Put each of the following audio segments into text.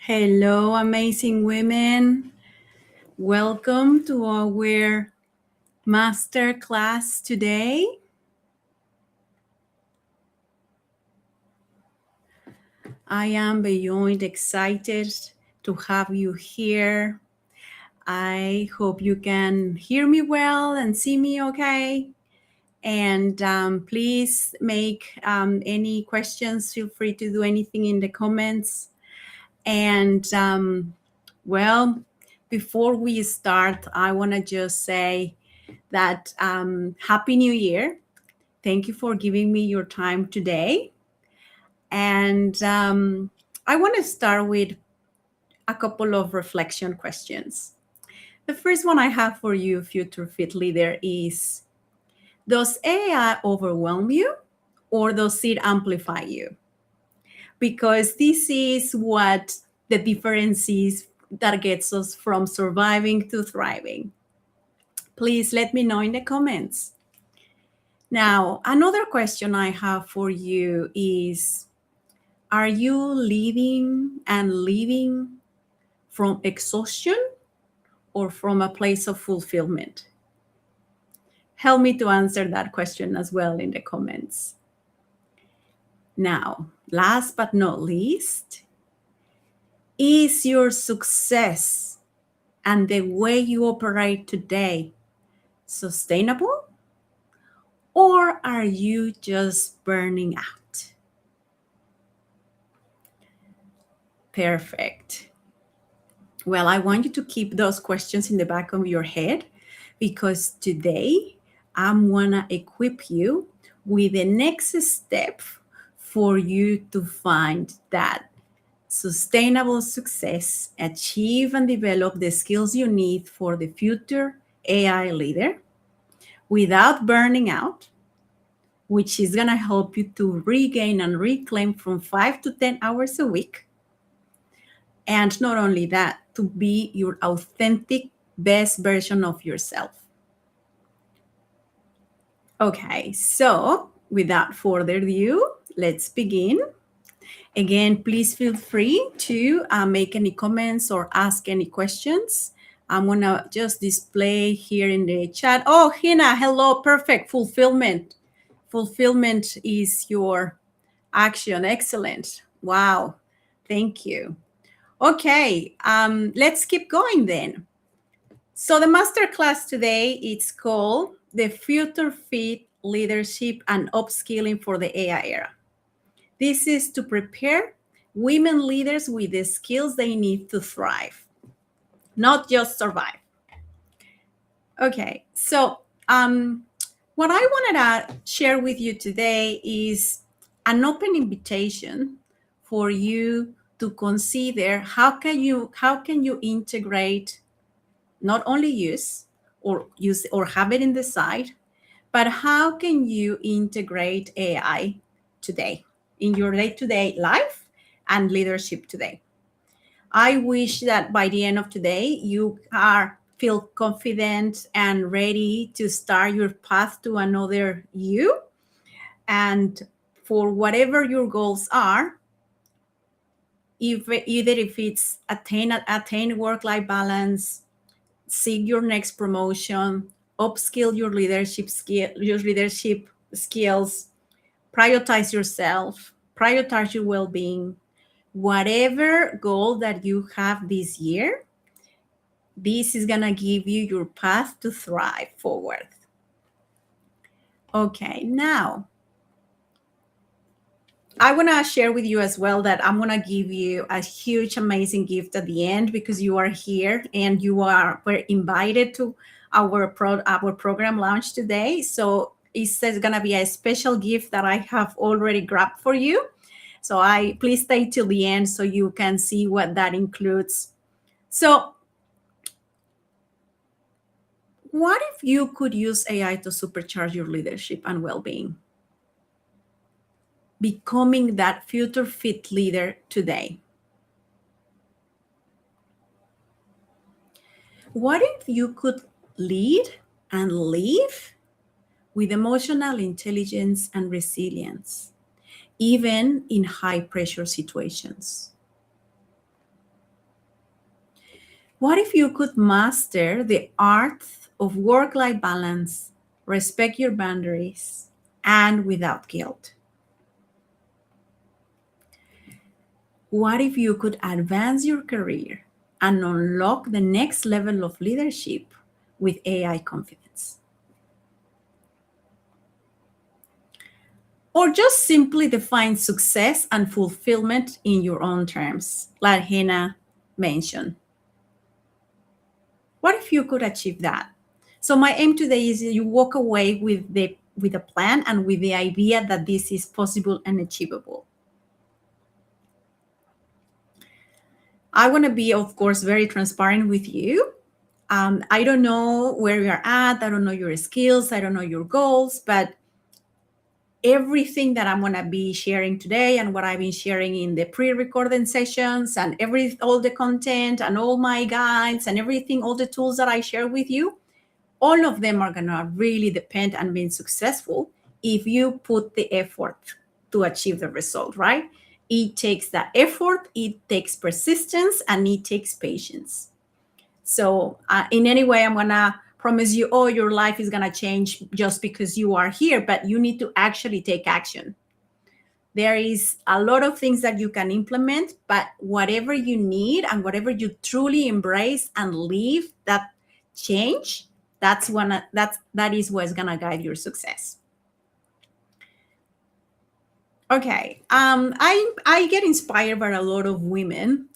Hello, amazing women. Welcome to our Masterclass today. I am beyond excited to have you here. I hope you can hear me well and see me okay. And please make any questions. Feel free to do anything in the comments. And well, before we start, I want to just say that Happy New Year. Thank you for giving me your time today. And I want to start with a couple of reflection questions. The first one I have for you, Future Fit Leader, is: does AI overwhelm you or does it amplify you? Because this is what the difference is that gets us from surviving to thriving. Please let me know in the comments. Now, another question I have for you is: are you leading and living from exhaustion or from a place of fulfillment? Help me to answer that question as well in the comments. Now, last but not least, is your success and the way you operate today sustainable? Or are you just burning out? Perfect. Well, I want you to keep those questions in the back of your head because today I'm gonna equip you with the next step for you to find that sustainable success, achieve and develop the skills you need for the future AI leader without burning out, which is going to help you to regain and reclaim from 5 to 10 hours a week. And not only that, to be your authentic best version of yourself. Okay, so without further ado, let's begin. Again, please feel free to make any comments or ask any questions. I'm going to just display here in the chat. Oh, Hina, hello, perfect. Fulfillment. Fulfillment is your action. Excellent. Wow. Thank you. Okay, let's keep going then. So the masterclass today, it's called the Future Fit Leadership and Upskilling for the AI Era. This is to prepare women leaders with the skills they need to thrive, not just survive. Okay, so what I wanted to share with you today is an open invitation for you to consider how can you integrate, not only use or have it in the side, but how can you integrate AI today in your day-to-day life and leadership today. I wish that by the end of today, you feel confident and ready to start your path to another you. And for whatever your goals are, either if it's attain work-life balance, seek your next promotion, upskill your leadership skills, prioritize yourself, prioritize your well-being, whatever goal that you have this year, this is going to give you your path to thrive forward. Okay, now I want to share with you as well that I'm going to give you a huge, amazing gift at the end because you are here and were invited to our program launch today. So it's going to be a special gift that I have already grabbed for you. So please stay till the end so you can see what that includes. So what if you could use AI to supercharge your leadership and well-being? Becoming that future fit leader today. What if you could lead and live with emotional intelligence and resilience, even in high pressure situations? What if you could master the art of work-life balance, respect your boundaries, and without guilt? What if you could advance your career and unlock the next level of leadership with AI confidence? Or just simply define success and fulfillment in your own terms, like Hannah mentioned. What if you could achieve that? So my aim today is you walk away with a plan and with the idea that this is possible and achievable. I want to be, of course, very transparent with you. I don't know where you're at. I don't know your skills. I don't know your goals, but everything that I'm going to be sharing today and what I've been sharing in the pre-recorded sessions and all the content and all my guides and everything, all the tools that I share with you, all of them are going to really depend on being successful if you put the effort to achieve the result, right? It takes that effort, it takes persistence, and it takes patience. So in any way, I'm going to promise you, oh, your life is going to change just because you are here, but you need to actually take action. There is a lot of things that you can implement, but whatever you need and whatever you truly embrace and live that change, that is what's going to guide your success. Okay. I get inspired by a lot of women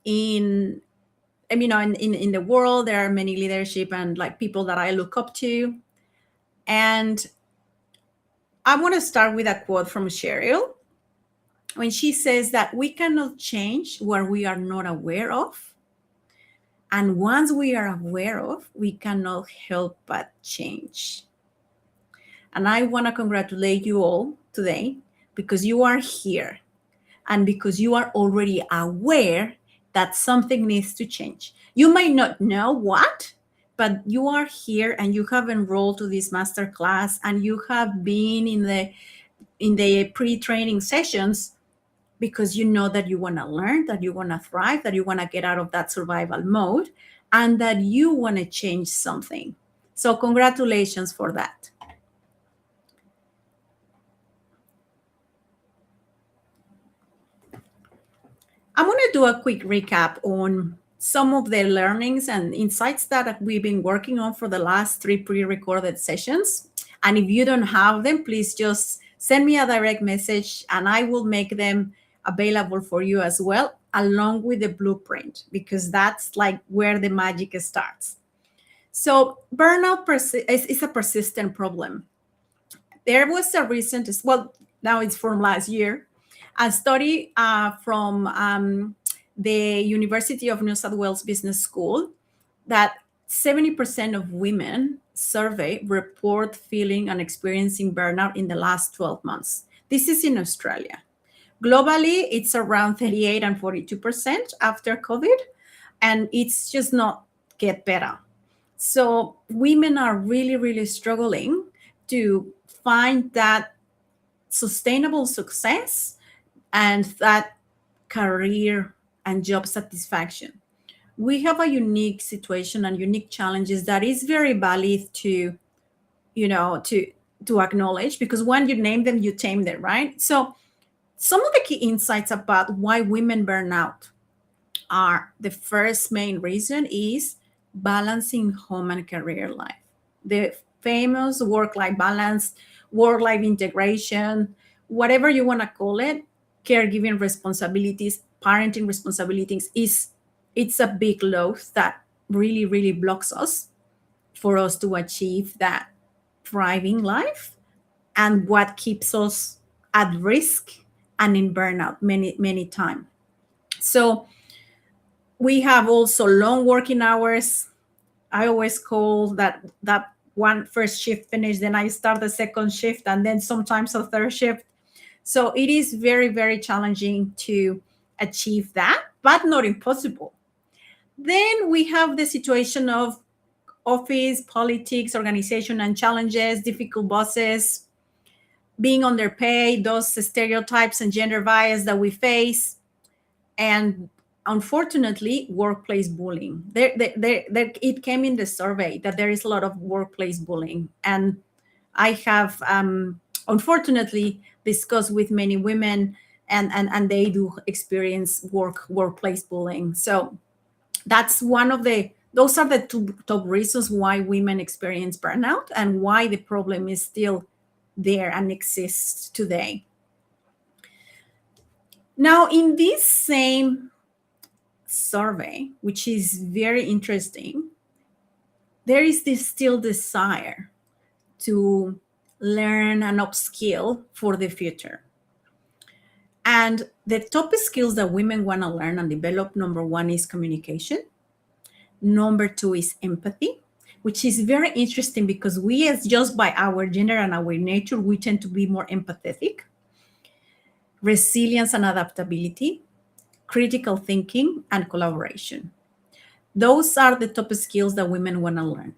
in the world. There are many leadership and like people that I look up to. And I want to start with a quote from Cheryl when she says that we cannot change what we are not aware of. And once we are aware of, we cannot help but change. And I want to congratulate you all today because you are here and because you are already aware that something needs to change. You might not know what, but you are here and you have enrolled to this masterclass and you have been in the pre-training sessions because you know that you want to learn, that you want to thrive, that you want to get out of that survival mode, and that you want to change something. So congratulations for that. I'm going to do a quick recap on some of the learnings and insights that we've been working on for the last 3 pre-recorded sessions. And if you don't have them, please just send me a direct message and I will make them available for you as well, along with the blueprint, because that's like where the magic starts. So burnout is a persistent problem. There was a recent, well, now it's from last year, a study from the University of New South Wales Business School that 70% of women surveyed report feeling and experiencing burnout in the last 12 months. This is in Australia. Globally, it's around 38 and 42% after COVID, and it's just not get better. So women are really, really struggling to find that sustainable success and that career and job satisfaction. We have a unique situation and unique challenges that is very valid to acknowledge, because when you name them, you tame them, right? So some of the key insights about why women burn out are: the first main reason is balancing home and career life. The famous work-life balance, work-life integration, whatever you want to call it, caregiving responsibilities, parenting responsibilities, it's a big load that really, really blocks us for us to achieve that thriving life, and what keeps us at risk and in burnout many times. So we have also long working hours. I always call that one first shift finish, then I start the second shift, and then sometimes a third shift. So it is very, very challenging to achieve that, but not impossible. Then we have the situation of office, politics, organization, and challenges, difficult bosses, being underpaid, those stereotypes and gender bias that we face, and unfortunately, workplace bullying. It came in the survey that there is a lot of workplace bullying. And I have, unfortunately, discussed with many women, and they do experience workplace bullying. So that's one of those are the two top reasons why women experience burnout and why the problem is still there and exists today. Now, in this same survey, which is very interesting, there is this still desire to learn and upskill for the future. And the top skills that women want to learn and develop, number one is communication. Number two is empathy, which is very interesting because we, as just by our gender and our nature, we tend to be more empathetic. Resilience and adaptability, critical thinking, and collaboration. Those are the top skills that women want to learn.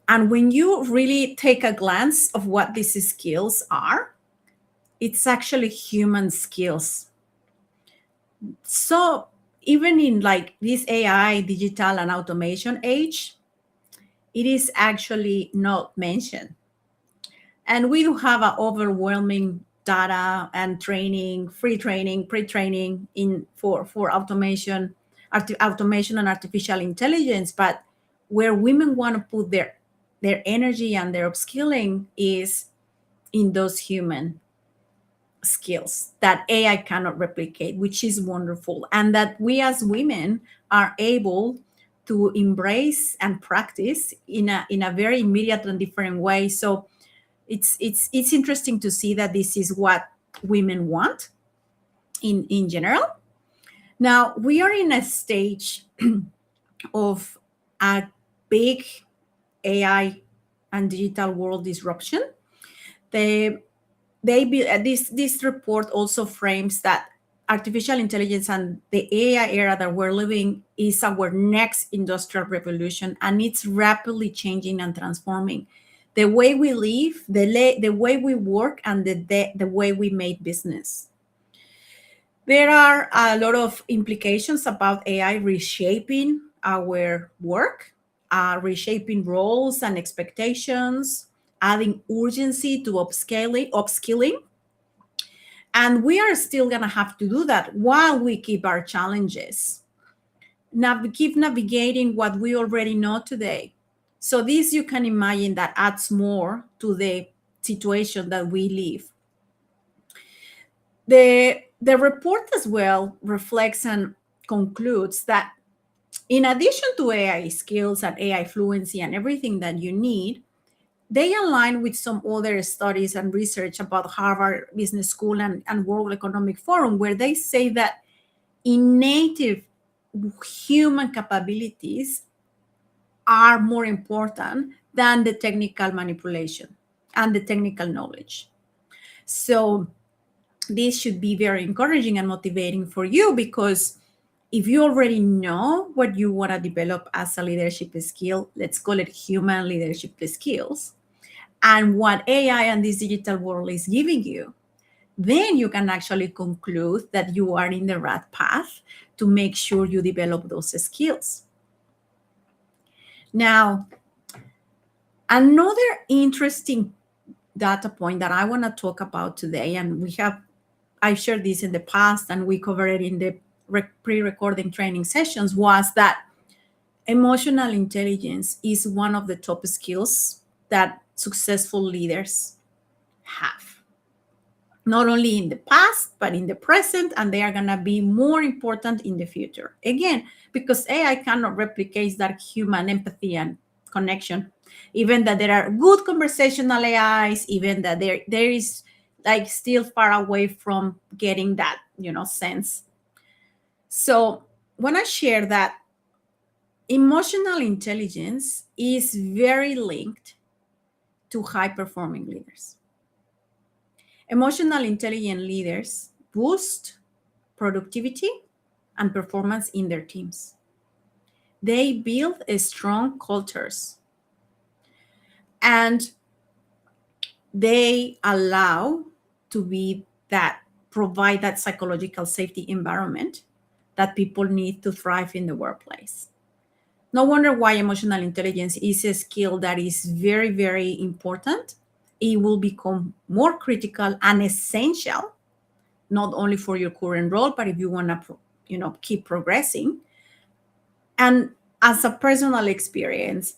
And when you really take a glance of what these skills are, it's actually human skills. So even in like this AI, digital, and automation age, it is actually not mentioned. And we do have an overwhelming data and training, free training, pre-training for automation and artificial intelligence. But where women want to put their energy and their upskilling is in those human skills that AI cannot replicate, which is wonderful. And that we as women are able to embrace and practice in a very immediate and different way. So it's interesting to see that this is what women want in general. Now we are in a stage of a big AI and digital world disruption. This report also frames that artificial intelligence and the AI era that we're living is our next industrial revolution, and it's rapidly changing and transforming the way we live, the way we work, and the way we make business. There are a lot of implications about AI reshaping our work, reshaping roles and expectations, adding urgency to upskilling. And we are still going to have to do that while we keep our challenges. Keep navigating what we already know today. So this, you can imagine, that adds more to the situation that we live. The report as well reflects and concludes that in addition to AI skills and AI fluency and everything that you need, they align with some other studies and research about Harvard Business School and World Economic Forum, where they say that innate human capabilities are more important than the technical manipulation and the technical knowledge. So this should be very encouraging and motivating for you, because if you already know what you want to develop as a leadership skill, let's call it human leadership skills, and what AI and this digital world is giving you, then you can actually conclude that you are in the right path to make sure you develop those skills. Now, another interesting data point that I want to talk about today, and I've shared this in the past and we covered it in the pre-recording training sessions, was that emotional intelligence is one of the top skills that successful leaders have, not only in the past, but in the present, and they are going to be more important in the future. Again, because AI cannot replicate that human empathy and connection, even that there are good conversational AIs, even that there is like still far away from getting that, sense. So when I share that emotional intelligence is very linked to high-performing leaders. Emotional intelligent leaders boost productivity and performance in their teams. They build strong cultures, and they allow to provide that psychological safety environment that people need to thrive in the workplace. No wonder why emotional intelligence is a skill that is very, very important. It will become more critical and essential, not only for your current role, but if you want to, keep progressing. And as a personal experience,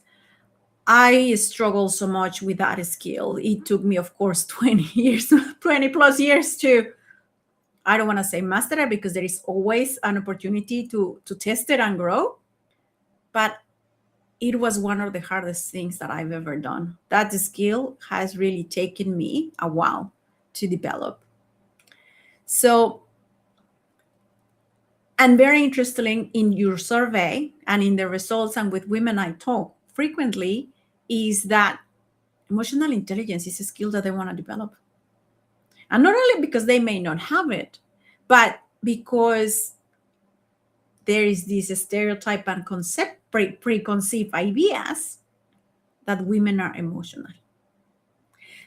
I struggle so much with that skill. It took me, of course, 20 years, 20 plus years to, I don't want to say master it, because there is always an opportunity to test it and grow. But it was one of the hardest things that I've ever done. That skill has really taken me a while to develop. So, and very interesting in your survey and in the results and with women I talk frequently is that emotional intelligence is a skill that they want to develop. And not only because they may not have it, but because there is this stereotype and preconceived ideas that women are emotional.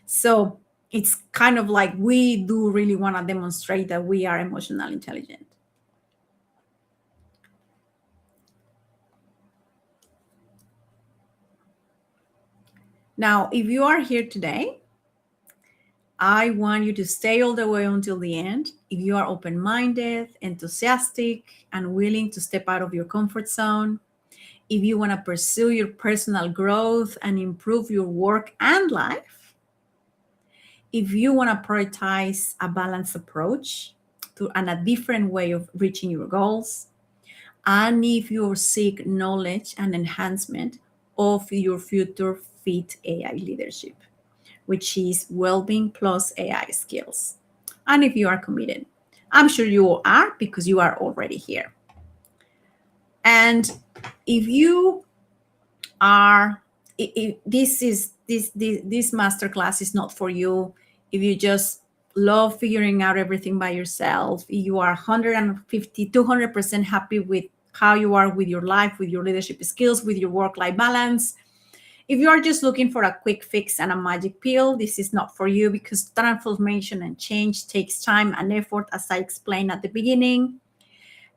So it's kind of like we do really want to demonstrate that we are emotional intelligent. Now, if you are here today, I want you to stay all the way until the end. If you are open-minded, enthusiastic, and willing to step out of your comfort zone, if you want to pursue your personal growth and improve your work and life, if you want to prioritize a balanced approach and a different way of reaching your goals, and if you seek knowledge and enhancement of your future fit AI leadership, which is wellbeing plus AI skills. And if you are committed, I'm sure you are, because you are already here. And if you are, if this masterclass is not for you, if you just love figuring out everything by yourself, if you are 150, 200% happy with how you are with your life, with your leadership skills, with your work-life balance, if you are just looking for a quick fix and a magic pill, this is not for you, because transformation and change takes time and effort, as I explained at the beginning.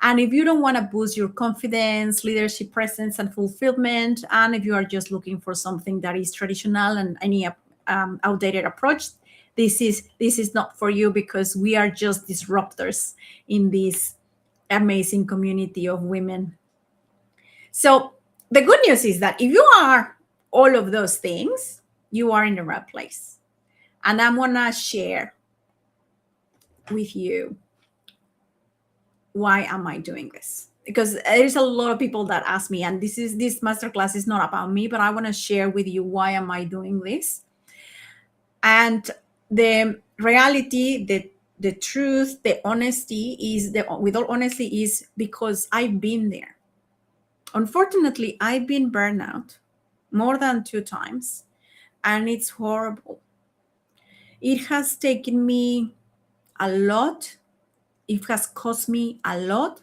And if you don't want to boost your confidence, leadership presence, and fulfillment, and if you are just looking for something that is traditional and any outdated approach, this is not for you, because we are just disruptors in this amazing community of women. So the good news is that if you are all of those things, you are in the right place. And I'm gonna share with you why am I doing this? Because there's a lot of people that ask me, and this masterclass is not about me, but I want to share with you why am I doing this. And the reality, the truth, the honesty is with all honesty is because I've been there. Unfortunately, I've been burnout more than 2 times, and it's horrible. It has taken me a lot. It has cost me a lot,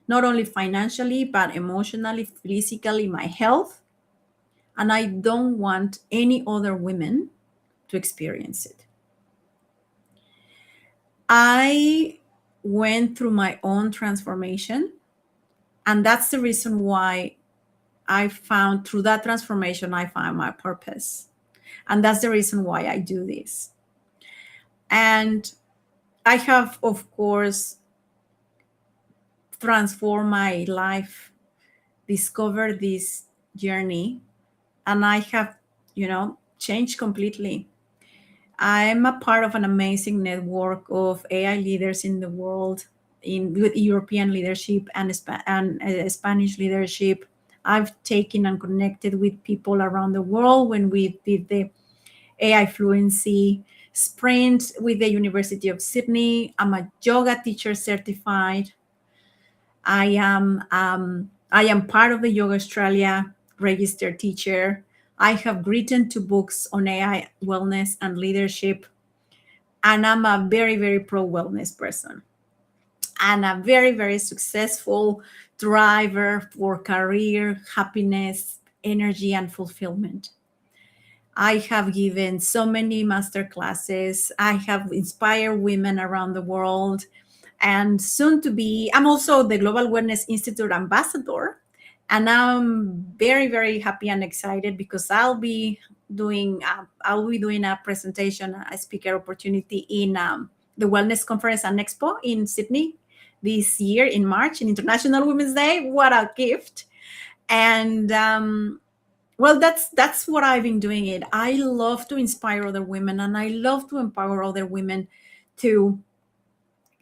not only financially, but emotionally, physically, my health. And I don't want any other women to experience it. I went through my own transformation, and that's the reason why through that transformation, I found my purpose. And that's the reason why I do this. And I have, of course, transformed my life, discovered this journey, and I have, changed completely. I'm a part of an amazing network of AI leaders in the world, with European leadership and Spanish leadership. I've taken and connected with people around the world when we did the AI fluency sprint with the University of Sydney. I'm a yoga teacher certified. I am part of the Yoga Australia registered teacher. I have written 2 books on AI wellness and leadership, and I'm a very, very pro wellness person, and a very, very successful driver for career, happiness, energy, and fulfillment. I have given so many master classes. I have inspired women around the world. and soon to be, I'm also the Global Wellness Institute ambassador. And I'm very, very happy and excited because I'll be doing a presentation, a speaker opportunity in the Wellness Conference and Expo in Sydney this year in March, in International Women's Day. What a gift! And well, that's what I've been doing. It. I love to inspire other women, and I love to empower other women to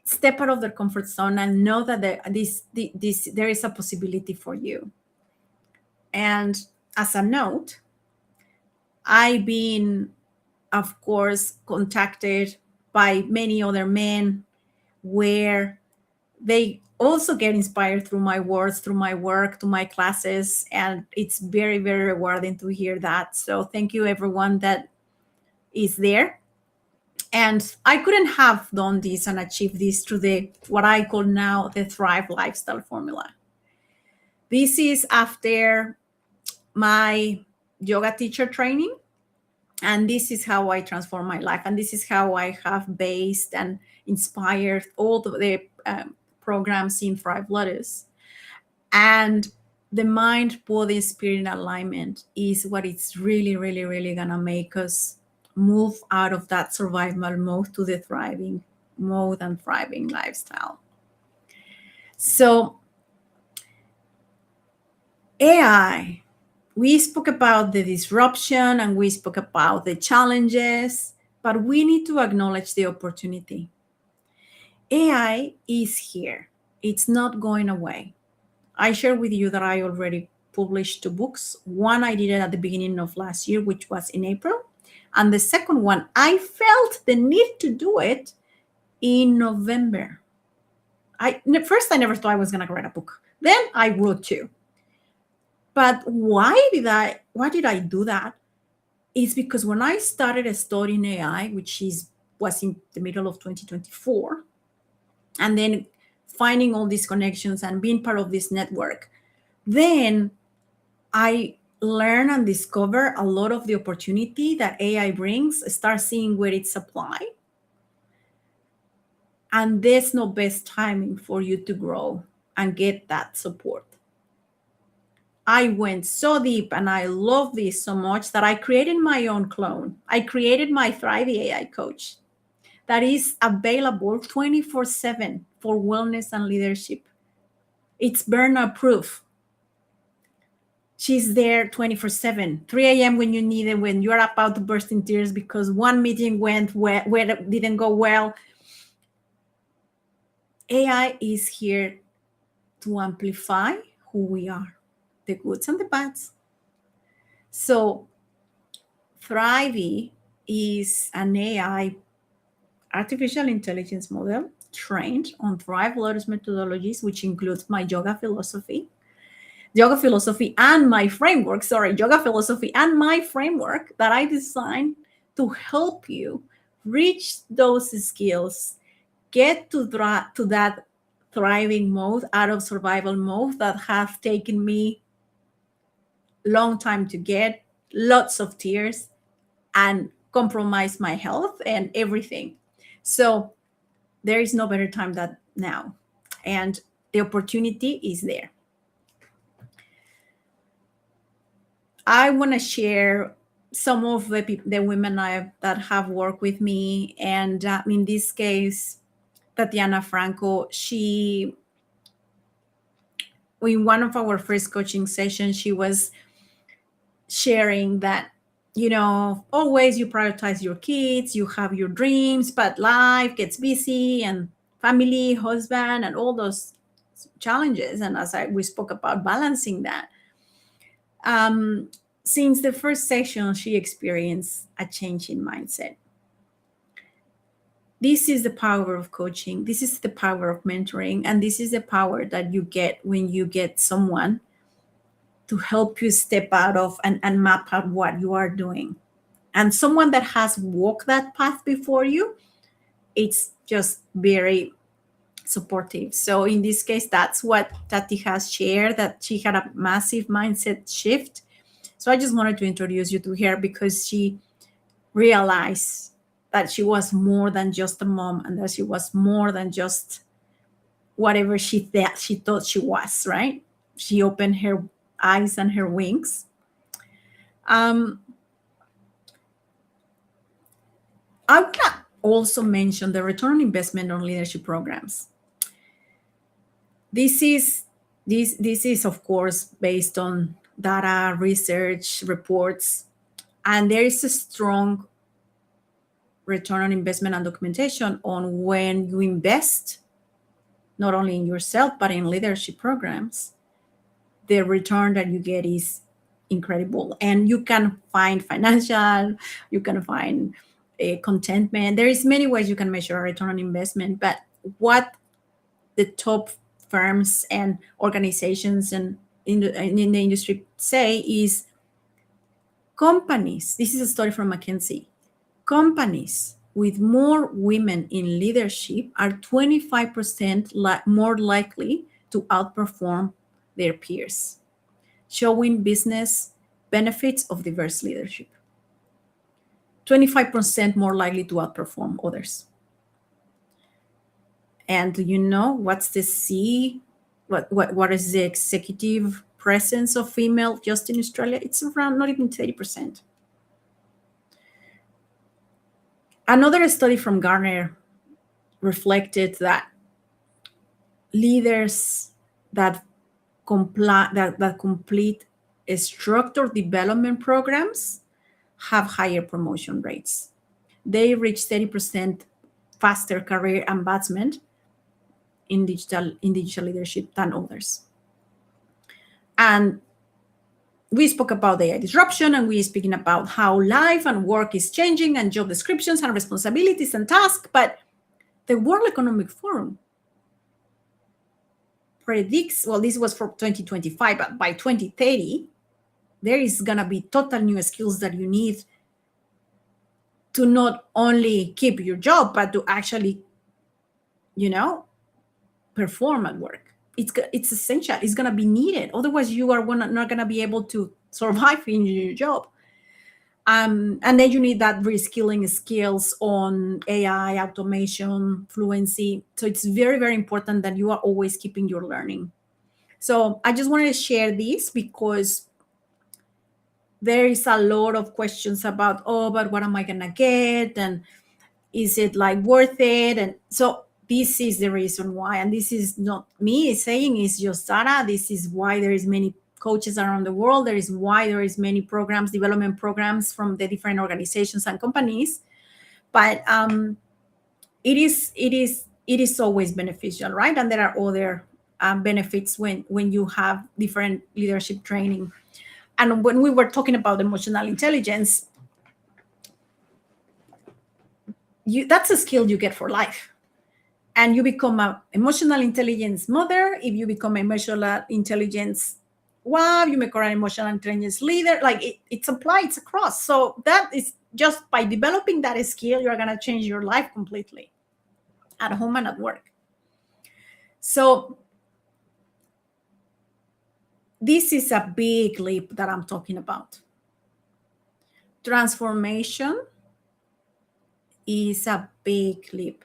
step out of their comfort zone and know that there is a possibility for you. And as a note, I've been, of course, contacted by many other men where they also get inspired through my words, through my work, to my classes. And it's very, very rewarding to hear that. So thank you, everyone that is there. And I couldn't have done this and achieved this through the what I call now the Thrive Lifestyle Formula. This is after my yoga teacher training, and this is how I transform my life, and this is how I have based and inspired all the programs in Thrive Lotus. And the mind, body, spirit alignment is what it's really, really, really gonna make us move out of that survival mode to the thriving mode and thriving lifestyle. So AI, we spoke about the disruption and we spoke about the challenges, but we need to acknowledge the opportunity. AI is here. It's not going away. I shared with you that I already published 2 books. One I did it at the beginning of last year, which was in April. And the second one, I felt the need to do it in November. First, I never thought I was going to write a book. Then I wrote 2. But why did I do that? It's because when I started studying AI, which was in the middle of 2024, and then finding all these connections and being part of this network, then I learn and discover a lot of the opportunity that AI brings, start seeing where it's applied. And there's no best timing for you to grow and get that support. I went so deep and I love this so much that I created my own clone. I created my Thrive AI coach that is available 24/7 for wellness and leadership. It's burnout proof. She's there 24/7, 3 a.m. when you need it, when you're about to burst in tears because one meeting didn't go well. AI is here to amplify who we are, the goods and the bads. So Thrive is an AI artificial intelligence model trained on Thrive Lotus methodologies, which includes my yoga philosophy and my framework, yoga philosophy and my framework that I designed to help you reach those skills, get to that thriving mode, out of survival mode that have taken me long time to get, lots of tears, and compromise my health and everything. So there is no better time than now, and the opportunity is there. I want to share some of the women that have worked with me, and in this case, Tatiana Franco. She, in one of our first coaching sessions, she was sharing that, always you prioritize your kids, you have your dreams, but life gets busy, and family, husband, and all those challenges. And we spoke about balancing that. Since the first session, she experienced a change in mindset. This is the power of coaching. This is the power of mentoring. And this is the power that you get when you get someone to help you step out of and map out what you are doing. And someone that has walked that path before you, it's just very supportive. So in this case, that's what Tati has shared, that she had a massive mindset shift. So I just wanted to introduce you to her because she realized that she was more than just a mom, and that she was more than just whatever she thought she was, right? She opened her eyes and her wings. um, I would also mention the return on investment on leadership programs. This is this is of course based on data, research, reports, and there is a strong return on investment and documentation on when you invest not only in yourself but in leadership programs. The return that you get is incredible, and you can find financial, you can find contentment. There is many ways you can measure a return on investment, but what the top firms and organizations and in the industry say is companies, this is a story from McKinsey, companies with more women in leadership are 25% more likely to outperform their peers, showing business benefits of diverse leadership. 25% more likely to outperform others. And do you know what's the C? What is the executive presence of female just in Australia? It's around not even 30%. Another study from Gartner reflected that leaders that complete structured development programs have higher promotion rates. They reach 30% faster career advancement in digital leadership than others. And we spoke about AI disruption, and we're speaking about how life and work is changing and job descriptions and responsibilities and tasks. But the World Economic Forum predicts, well, this was for 2025, but by 2030, there is going to be total new skills that you need to not only keep your job, but to actually, perform at work. It's essential. It's going to be needed. Otherwise, you are not going to be able to survive in your job. And then you need that reskilling skills on AI, automation, fluency. So it's very, very important that you are always keeping your learning. So I just wanted to share this because there is a lot of questions about, but what am I going to get? And is it like worth it? And so this is the reason why. And this is not me saying, it's just data. This is why there is many coaches around the world. There is why there is many programs, development programs from the different organizations and companies. But it is always beneficial, right? And there are other benefits when you have different leadership training. And when we were talking about emotional intelligence, that's a skill you get for life. And you become an emotional intelligence mother. If you become emotional intelligence wife, you become an emotional intelligence leader. Like it's applied, it's across. So that is just by developing that skill, you're going to change your life completely at home and at work. So this is a big leap that I'm talking about. Transformation is a big leap.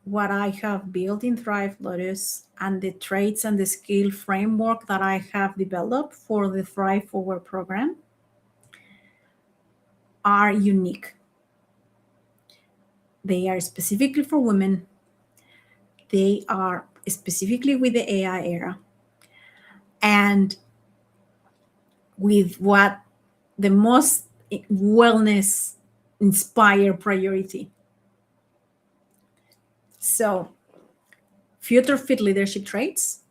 What I have built in Thrive Lotus and the traits and the skill framework that I have developed for the Thrive Forward program are unique. They are specifically for women. They are specifically with the AI era. And with what the most wellness inspired priority. So, future fit leadership traits.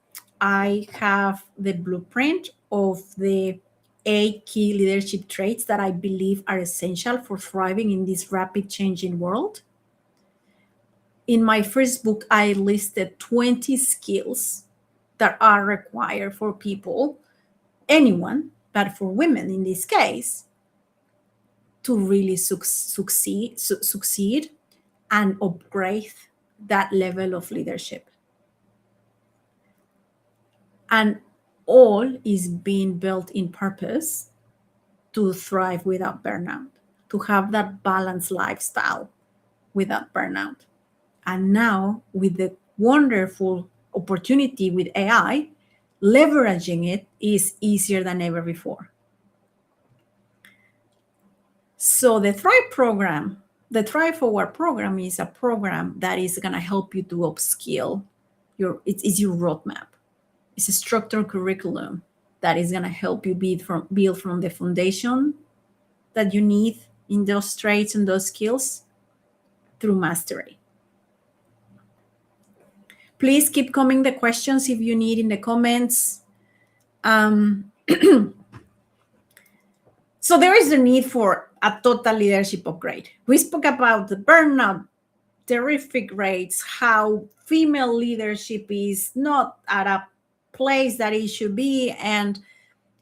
I have the blueprint of the 8 key leadership traits that I believe are essential for thriving in this rapid changing world. In my first book, I listed 20 skills that are required for people, anyone, but for women in this case, to really succeed and upgrade that level of leadership. And all is being built in purpose to thrive without burnout, to have that balanced lifestyle without burnout. And now, with the wonderful opportunity with AI, leveraging it is easier than ever before. So the Thrive Forward program is a program that is going to help you to upskill. It's your roadmap. It's a structured curriculum that is going to help you build from the foundation that you need in those traits and those skills through mastery. Please keep coming the questions if you need in the comments. So there is a need for a total leadership upgrade. We spoke about the burnout, terrific rates, how female leadership is not at a place that it should be, and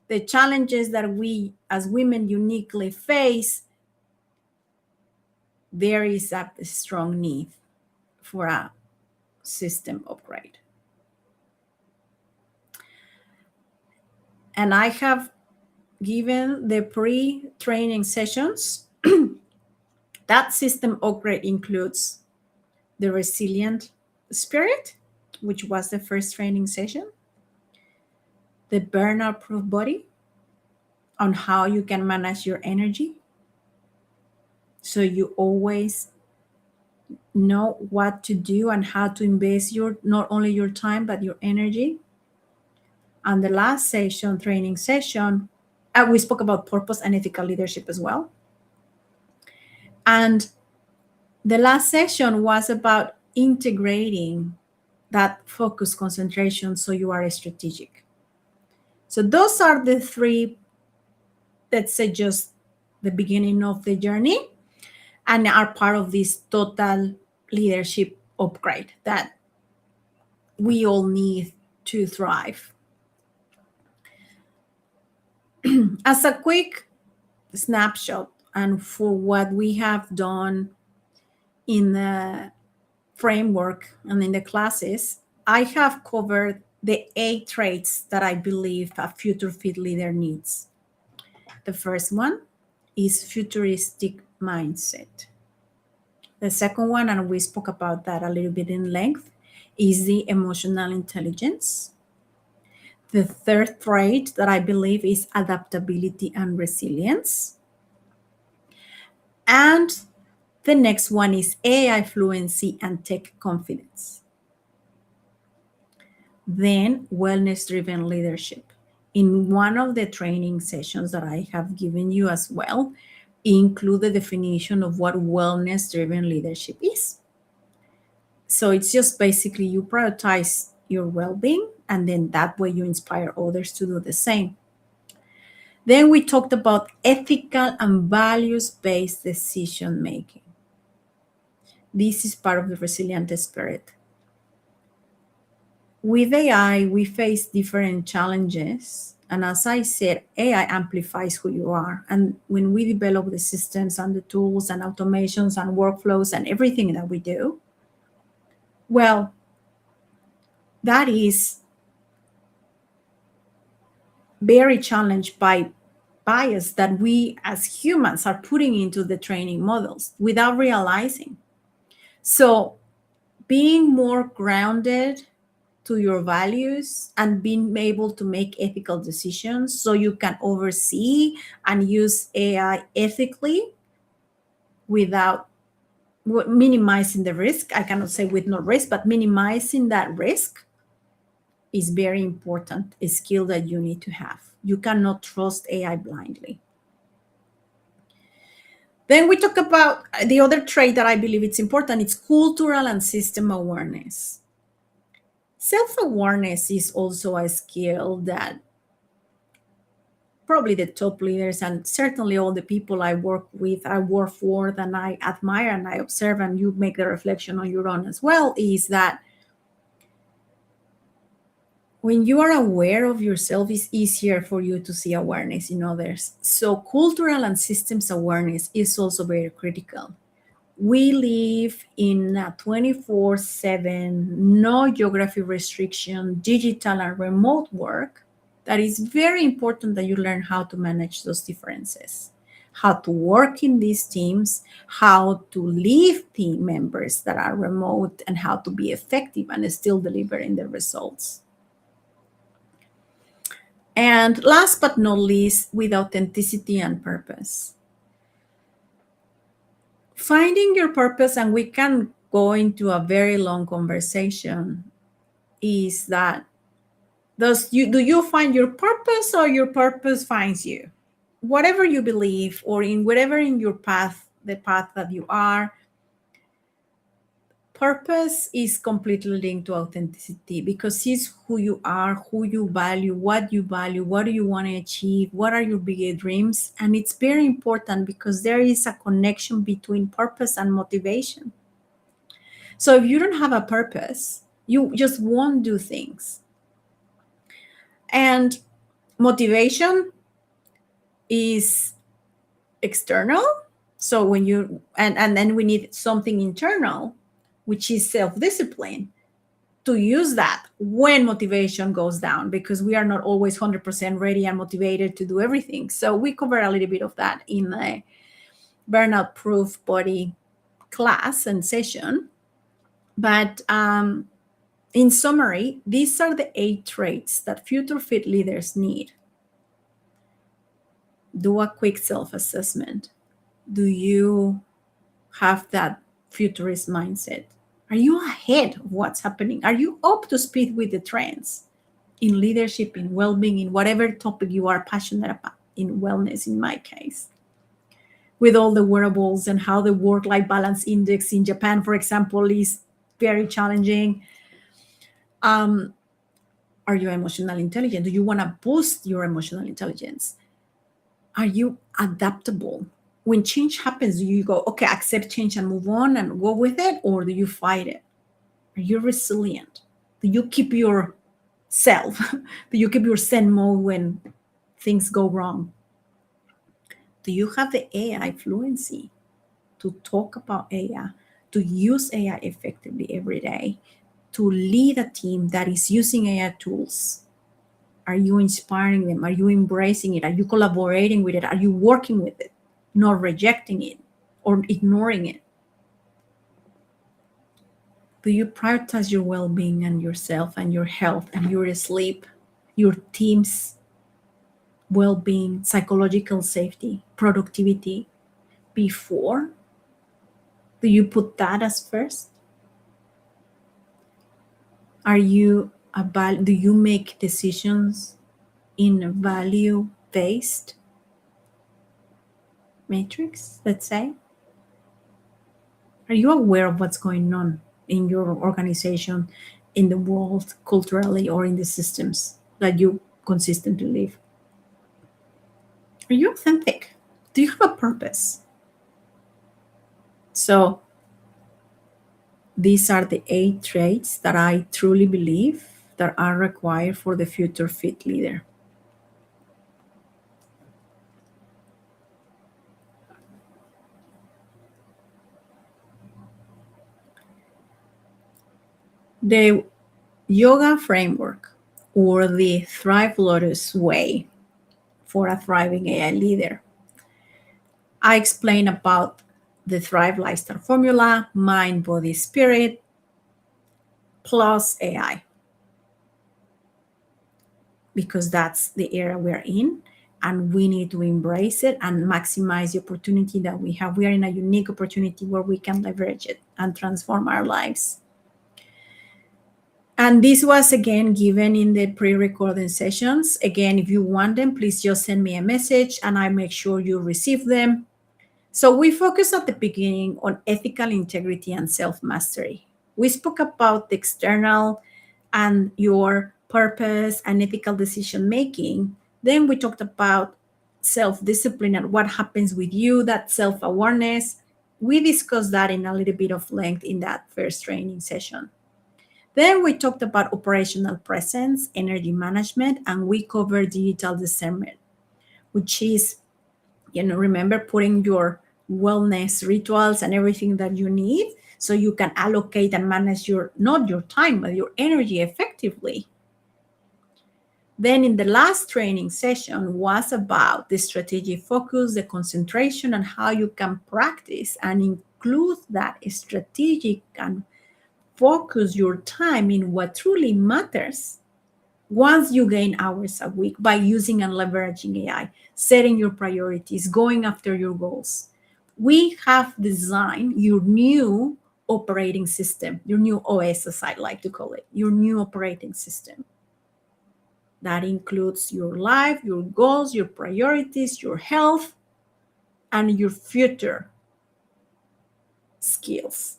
the challenges that we as women uniquely face. There is a strong need for a system upgrade. And I have given the pre-training sessions. That system upgrade includes the resilient spirit, which was the first training session, the burnout proof body on how you can manage your energy, so you always know what to do and how to invest not only your time but your energy. And the last session, training session, we spoke about purpose and ethical leadership as well. And the last session was about integrating that focus concentration so you are strategic. So those are the three, let's say, just the beginning of the journey, and are part of this total leadership upgrade that we all need to thrive. As a quick snapshot, and for what we have done in the framework and in the classes, I have covered the 8 traits that I believe a future fit leader needs. The first one is futuristic mindset. The second one, and we spoke about that a little bit in length, is the emotional intelligence. The third trait that I believe is adaptability and resilience. And the next one is AI fluency and tech confidence. Then wellness-driven leadership. In one of the training sessions that I have given you as well, include the definition of what wellness-driven leadership is. So it's just basically you prioritize your well-being, and then that way you inspire others to do the same. Then we talked about ethical and values-based decision-making. This is part of the resilient spirit. With AI, we face different challenges. And as I said, AI amplifies who you are. And when we develop the systems and the tools and automations and workflows and everything that we do, well, that is very challenged by bias that we as humans are putting into the training models without realizing. So being more grounded to your values and being able to make ethical decisions so you can oversee and use AI ethically without minimizing the risk. I cannot say with no risk, but minimizing that risk is very important, a skill that you need to have. You cannot trust AI blindly. Then we talk about the other trait that I believe it's important. It's cultural and system awareness. Self-awareness is also a skill that probably the top leaders and certainly all the people I work with, I work for, and I admire and I observe, and you make the reflection on your own as well, is that when you are aware of yourself, it's easier for you to see awareness in others. So cultural and systems awareness is also very critical. We live in a 24/7, no geography restriction, digital and remote work. That is very important that you learn how to manage those differences, how to work in these teams, how to leave team members that are remote, and how to be effective and still delivering the results. And last but not least, with authenticity and purpose. Finding your purpose, and we can go into a very long conversation, is that do you find your purpose or your purpose finds you? Whatever you believe, or in whatever in your path, the path that you are, purpose is completely linked to authenticity, because it's who you are, who you value, what do you want to achieve, what are your bigger dreams. And it's very important because there is a connection between purpose and motivation. So if you don't have a purpose, you just won't do things. And motivation is external. So when you and then we need something internal, which is self-discipline, to use that when motivation goes down, because we are not always 100% ready and motivated to do everything. So we cover a little bit of that in the Burnout Proof Body class and session. But in summary, these are the 8 traits that future fit leaders need. Do a quick self-assessment. Do you have that futurist mindset? Are you ahead of what's happening? Are you up to speed with the trends in leadership, in well-being, in whatever topic you are passionate about, in wellness, in my case? With all the wearables and how the work-life balance index in Japan, for example, is very challenging. Are you emotional intelligent? Do you want to boost your emotional intelligence? Are you adaptable? When change happens, do you go, okay, accept change and move on and go with it? Or do you fight it? Are you resilient? Do you keep yourself? Do you keep your Zen mode when things go wrong? Do you have the AI fluency to talk about AI, to use AI effectively every day, to lead a team that is using AI tools? Are you inspiring them? Are you embracing it? Are you collaborating with it? Are you working with it, not rejecting it or ignoring it? Do you prioritize your well-being and yourself and your health and your sleep, your team's well-being, psychological safety, productivity before? Do you put that as first? Do you make decisions in a value-based matrix, let's say? Are you aware of what's going on in your organization, in the world, culturally, or in the systems that you consistently live? Are you authentic? Do you have a purpose? So these are the 8 traits that I truly believe that are required for the future fit leader. The yoga framework, or the Thrive Lotus way for a thriving AI leader. I explain about the Thrive Lifestyle Formula, mind, body, spirit, plus AI, because that's the era we're in, and we need to embrace it and maximize the opportunity that we have. We are in a unique opportunity where we can leverage it and transform our lives. And this was again given in the pre-recorded sessions. Again, if you want them, please just send me a message and I make sure you receive them. So we focus at the beginning on ethical integrity and self-mastery. We spoke about the external and your purpose and ethical decision-making. Then we talked about self-discipline and what happens with you, that self-awareness. We discussed that in a little bit of length in that first training session. Then we talked about operational presence, energy management, and we covered digital discernment, which is, remember, putting your wellness rituals and everything that you need so you can allocate and manage not your time, but your energy effectively. Then in the last training session was about the strategic focus, the concentration, and how you can practice and include that strategic and focus your time in what truly matters once you gain hours a week by using and leveraging AI, setting your priorities, going after your goals. We have designed your new operating system, your new OS, as I like to call it, your new operating system. That includes your life, your goals, your priorities, your health, and your future skills.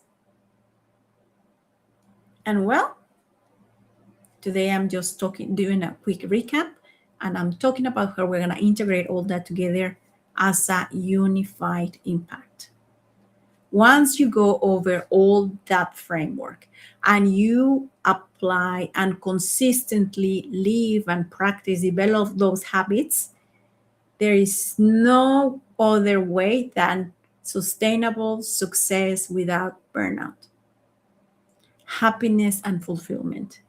And well, today I'm just doing a quick recap, and I'm talking about how we're going to integrate all that together as a unified impact. Once you go over all that framework and you apply and consistently live and practice, develop those habits, there is no other way than sustainable success without burnout, happiness, and fulfillment.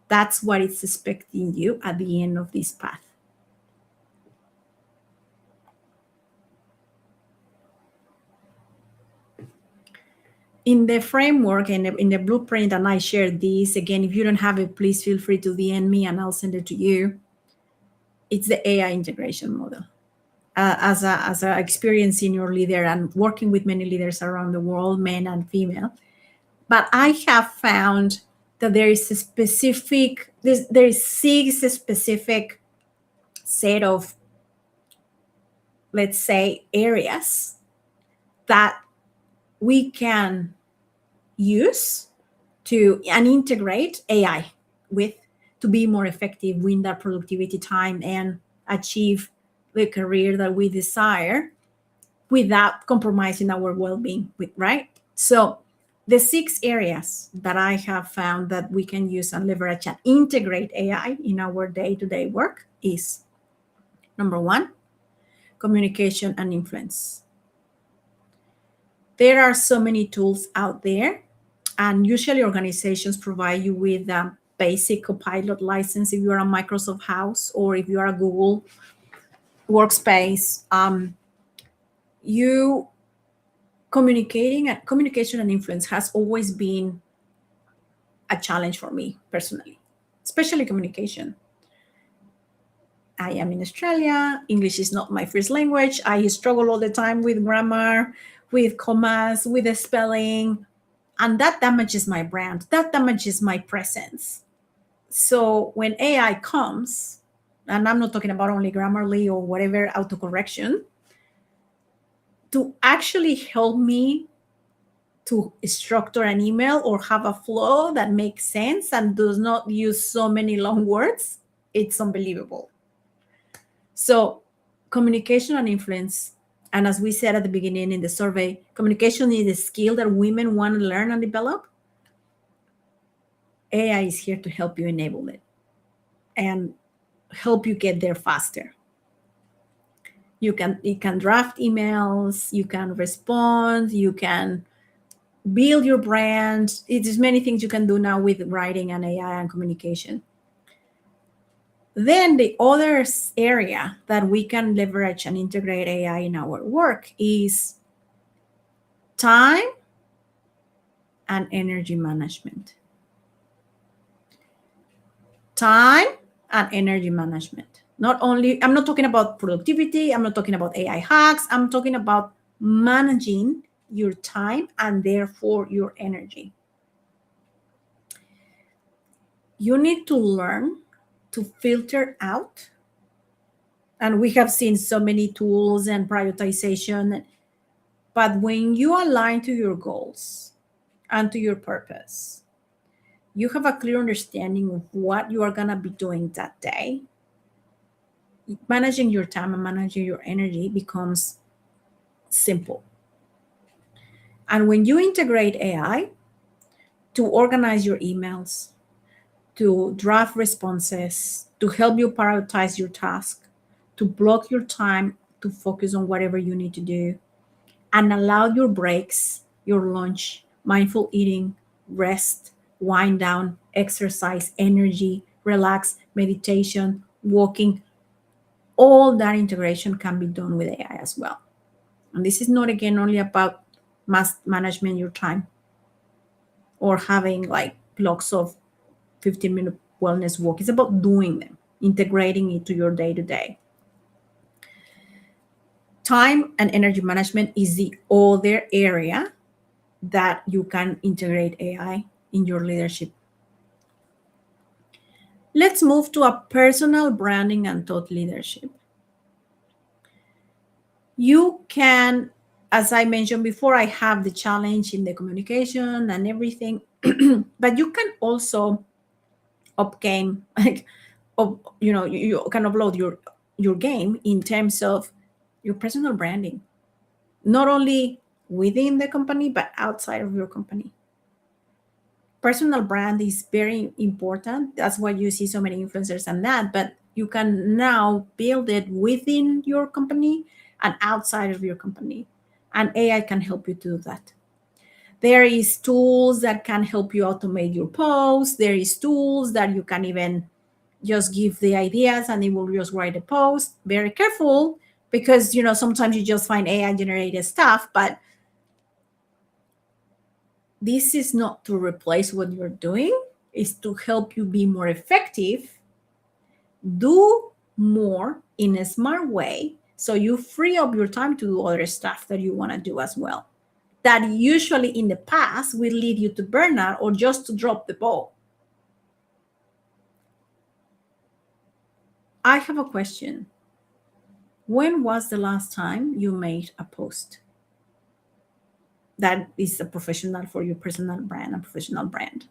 That's what it's expecting you at the end of this path. In the framework and in the blueprint, and I shared this, again, if you don't have it, please feel free to DM me and I'll send it to you. It's the AI integration model. As a experienced senior leader and working with many leaders around the world, men and female, but I have found that there is there is 6 specific set of, let's say, areas that we can use to and integrate AI with to be more effective, win that productivity time, and achieve the career that we desire without compromising our well-being, right? So the 6 areas that I have found that we can use and leverage and integrate AI in our day-to-day work is: number 1, communication and influence. There are so many tools out there, and usually organizations provide you with a basic Copilot license if you are a Microsoft house, or if you are a Google workspace. You communication and influence has always been a challenge for me personally, especially communication. I am in Australia. English is not my first language. I struggle all the time with grammar, with commas, with the spelling, and that damages my brand. That damages my presence. So when AI comes, and I'm not talking about only Grammarly or whatever autocorrection, to actually help me to structure an email or have a flow that makes sense and does not use so many long words, it's unbelievable. So communication and influence, and as we said at the beginning in the survey, communication is a skill that women want to learn and develop. AI is here to help you enable it and help you get there faster. You can draft emails, you can respond, you can build your brand. There's many things you can do now with writing and AI and communication. Then the other area that we can leverage and integrate AI in our work is time and energy management. Time and energy management. I'm not talking about productivity, I'm not talking about AI hacks, I'm talking about managing your time and therefore your energy. You need to learn to filter out, and we have seen so many tools and prioritization, but when you align to your goals and to your purpose, you have a clear understanding of what you are going to be doing that day. Managing your time and managing your energy becomes simple. And when you integrate AI to organize your emails, to draft responses, to help you prioritize your task, to block your time to focus on whatever you need to do, and allow your breaks, your lunch, mindful eating, rest, wind down, exercise, energy, relax, meditation, working, all that integration can be done with AI as well. And this is not, again, only about management your time or having like blocks of 15-minute wellness walk. It's about doing them, integrating it to your day to day. Time and energy management is the other area that you can integrate AI in your leadership. Let's move to a personal branding and thought leadership. You can, as I mentioned before, I have the challenge in the communication and everything, but you can also up game, like, you can upload your game in terms of your personal branding, not only within the company but outside of your company. Personal brand is very important. That's why you see so many influencers and that, but you can now build it within your company and outside of your company, and AI can help you do that. There is tools that can help you automate your posts. There is tools that you can even just give the ideas and it will just write a post. Very careful, because sometimes you just find AI generated stuff, but this is not to replace what you're doing. It's to help you be more effective, do more in a smart way, so you free up your time to do other stuff that you want to do as well, that usually in the past will lead you to burnout or just to drop the ball. I have a question. When was the last time you made a post that is a professional for your personal brand, a professional brand?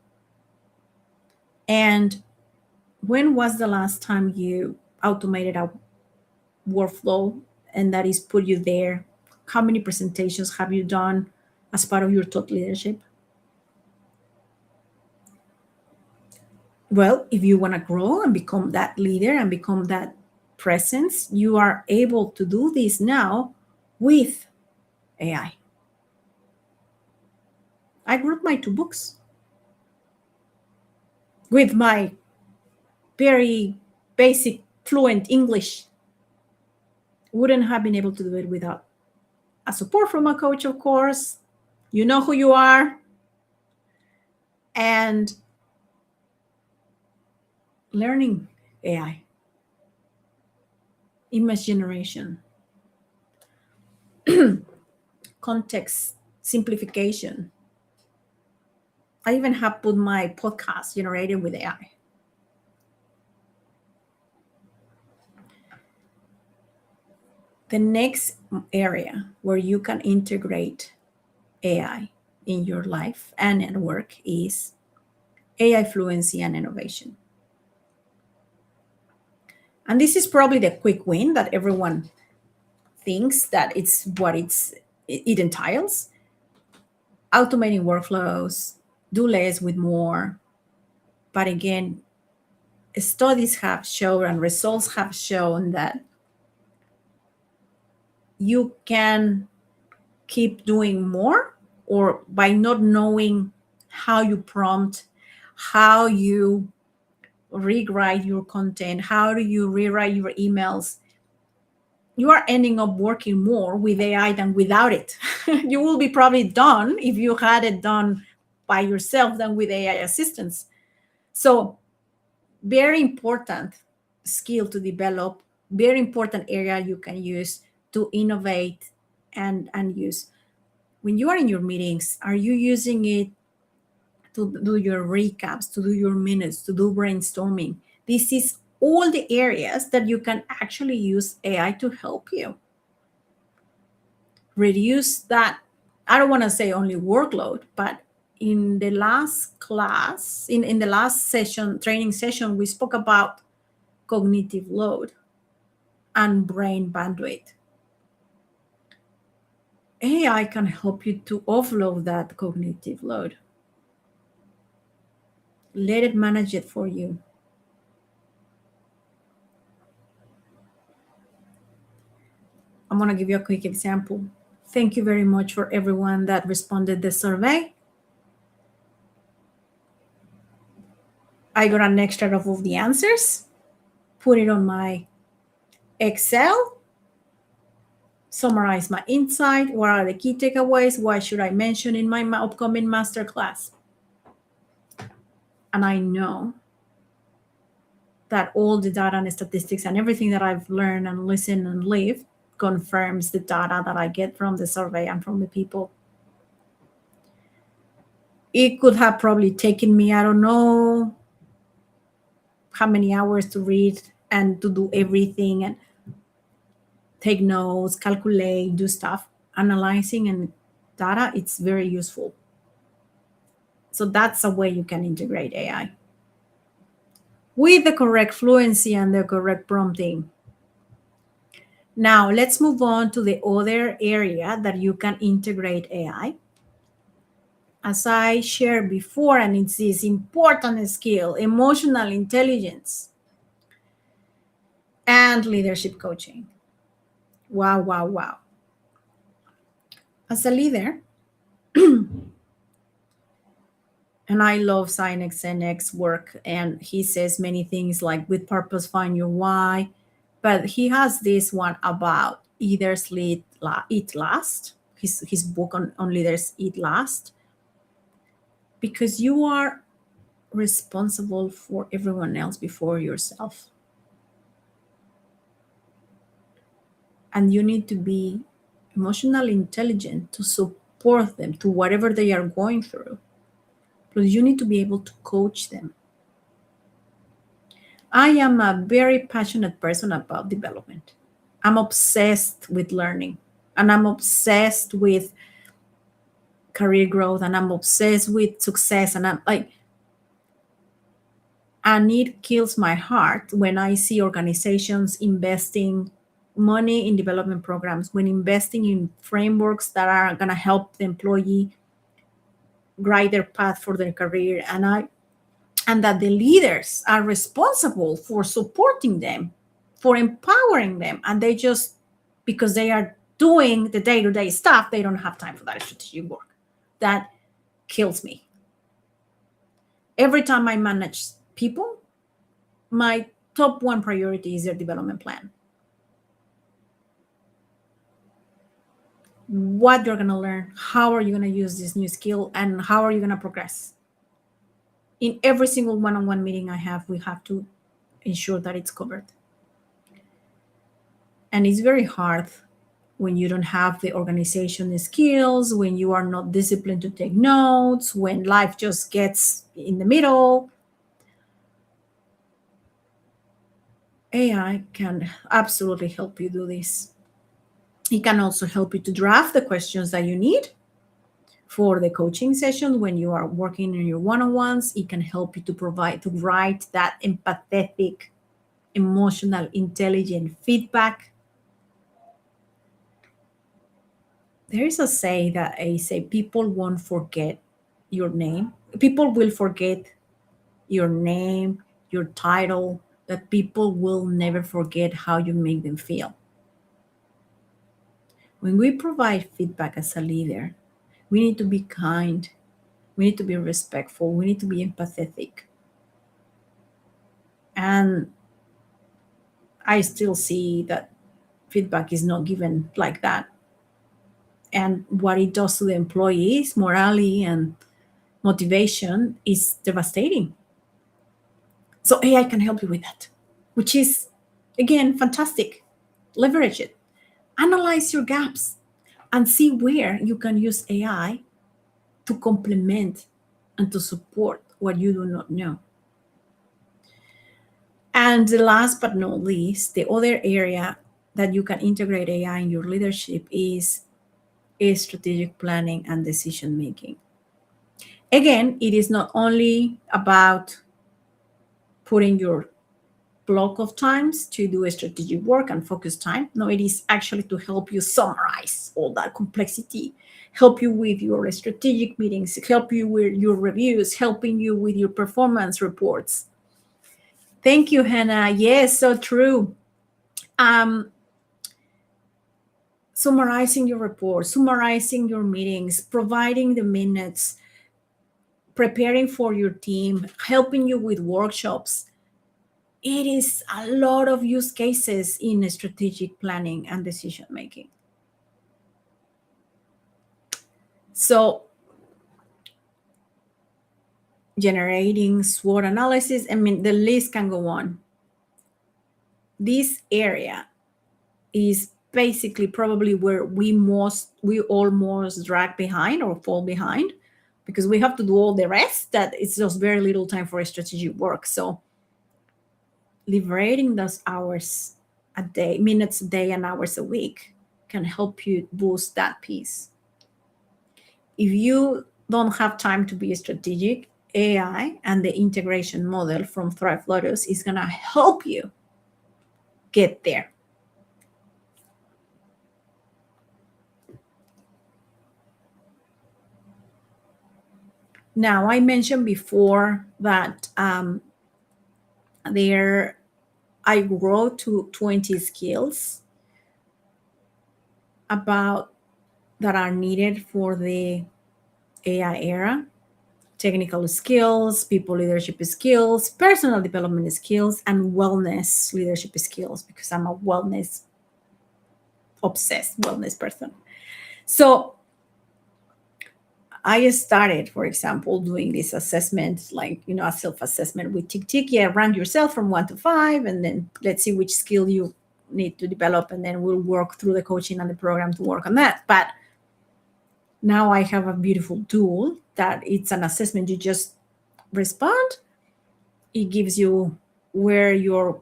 And when was the last time you automated a workflow and that is put you there? How many presentations have you done as part of your thought leadership? Well, if you want to grow and become that leader and become that presence, you are able to do this now with AI. I wrote my 2 books with my very basic fluent English. Wouldn't have been able to do it without a support from a coach, of course. You know who you are. And learning AI, image generation, context simplification. I even have put my podcast generated with AI. The next area where you can integrate AI in your life and at work is AI fluency and innovation. And this is probably the quick win that everyone thinks that it's what it entails. Automating workflows, do less with more. But again, studies have shown and results have shown that you can keep doing more, or by not knowing how you prompt, how you rewrite your content, how do you rewrite your emails, you are ending up working more with AI than without it. You will be probably done if you had it done by yourself than with AI assistance. So very important skill to develop, very important area you can use to innovate and use. When you are in your meetings, are you using it to do your recaps, to do your minutes, to do brainstorming? This is all the areas that you can actually use AI to help you reduce that. I don't want to say only workload, but in the last class, in the last session, training session, we spoke about cognitive load and brain bandwidth. AI can help you to offload that cognitive load. Let it manage it for you. I'm going to give you a quick example. Thank you very much for everyone that responded the survey. I got an extra of all the answers. put it on my Excel, summarize my insight. What are the key takeaways? What should I mention in my upcoming masterclass? And I know that all the data and statistics and everything that I've learned and listened and lived confirms the data that I get from the survey and from the people. It could have probably taken me, I don't know how many hours to read and to do everything and take notes, calculate, do stuff. Analyzing and data, it's very useful. So that's a way you can integrate AI with the correct fluency and the correct prompting. Now, let's move on to the other area that you can integrate AI. As I shared before, and it's this important skill, emotional intelligence and leadership coaching. Wow, wow, wow. As a leader, and I love Sinex NX work, and he says many things like with purpose, find your why. But he has this one about Leaders Eat Last, his book on Leaders Eat Last, because you are responsible for everyone else before yourself. And you need to be emotionally intelligent to support them to whatever they are going through. Plus, you need to be able to coach them. I am a very passionate person about development. I'm obsessed with learning, and I'm obsessed with career growth, and I'm obsessed with success. And I'm like, and it kills my heart when I see organizations investing money in development programs, when investing in frameworks that are going to help the employee guide their path for their career, and that the leaders are responsible for supporting them, for empowering them, and they just, because they are doing the day-to-day stuff, they don't have time for that strategic work. That kills me. Every time I manage people, my top one priority is their development plan. What you're going to learn, how are you going to use this new skill, and how are you going to progress. In every single one-on-one meeting I have, we have to ensure that it's covered. And it's very hard when you don't have the organization skills, when you are not disciplined to take notes, when life just gets in the middle. AI can absolutely help you do this. It can also help you to draft the questions that you need for the coaching session when you are working in your one-on-ones. It can help you to write that empathetic, emotional, intelligent feedback. There is a say that I say people won't forget your name. People will forget your name, your title, that people will never forget how you make them feel. When we provide feedback as a leader, we need to be kind, we need to be respectful, we need to be empathetic. And I still see that feedback is not given like that. And what it does to the employees, morale and motivation, is devastating. So AI can help you with that, which is, again, fantastic. Leverage it. Analyze your gaps and see where you can use AI to complement and to support what you do not know. And the last but not least, the other area that you can integrate AI in your leadership is strategic planning and decision making. Again, it is not only about putting your block of times to do a strategic work and focus time. No, it is actually to help you summarize all that complexity, help you with your strategic meetings, help you with your reviews, helping you with your performance reports. Thank you, Hannah. Yes, so true. Summarizing your report, summarizing your meetings, providing the minutes, preparing for your team, helping you with workshops. it is a lot of use cases in strategic planning and decision making. So generating SWOT analysis, I mean, the list can go on. This area is basically probably where we almost drag behind or fall behind, because we have to do all the rest that it's just very little time for strategic work. So liberating those hours a day, minutes a day and hours a week, can help you boost that piece. If you don't have time to be strategic, AI and the integration model from Thrive Lotus is going to help you get there. Now, I mentioned before that I wrote to 20 skills about that are needed for the AI era. Technical skills, people leadership skills, personal development skills, and wellness leadership skills, because I'm a wellness obsessed wellness person. So I started, for example, doing this assessment, like, a self-assessment with Tick. Yeah, rank yourself from 1 to 5, and then let's see which skill you need to develop, and then we'll work through the coaching and the program to work on that. But now I have a beautiful tool that it's an assessment. You just respond. It gives you where your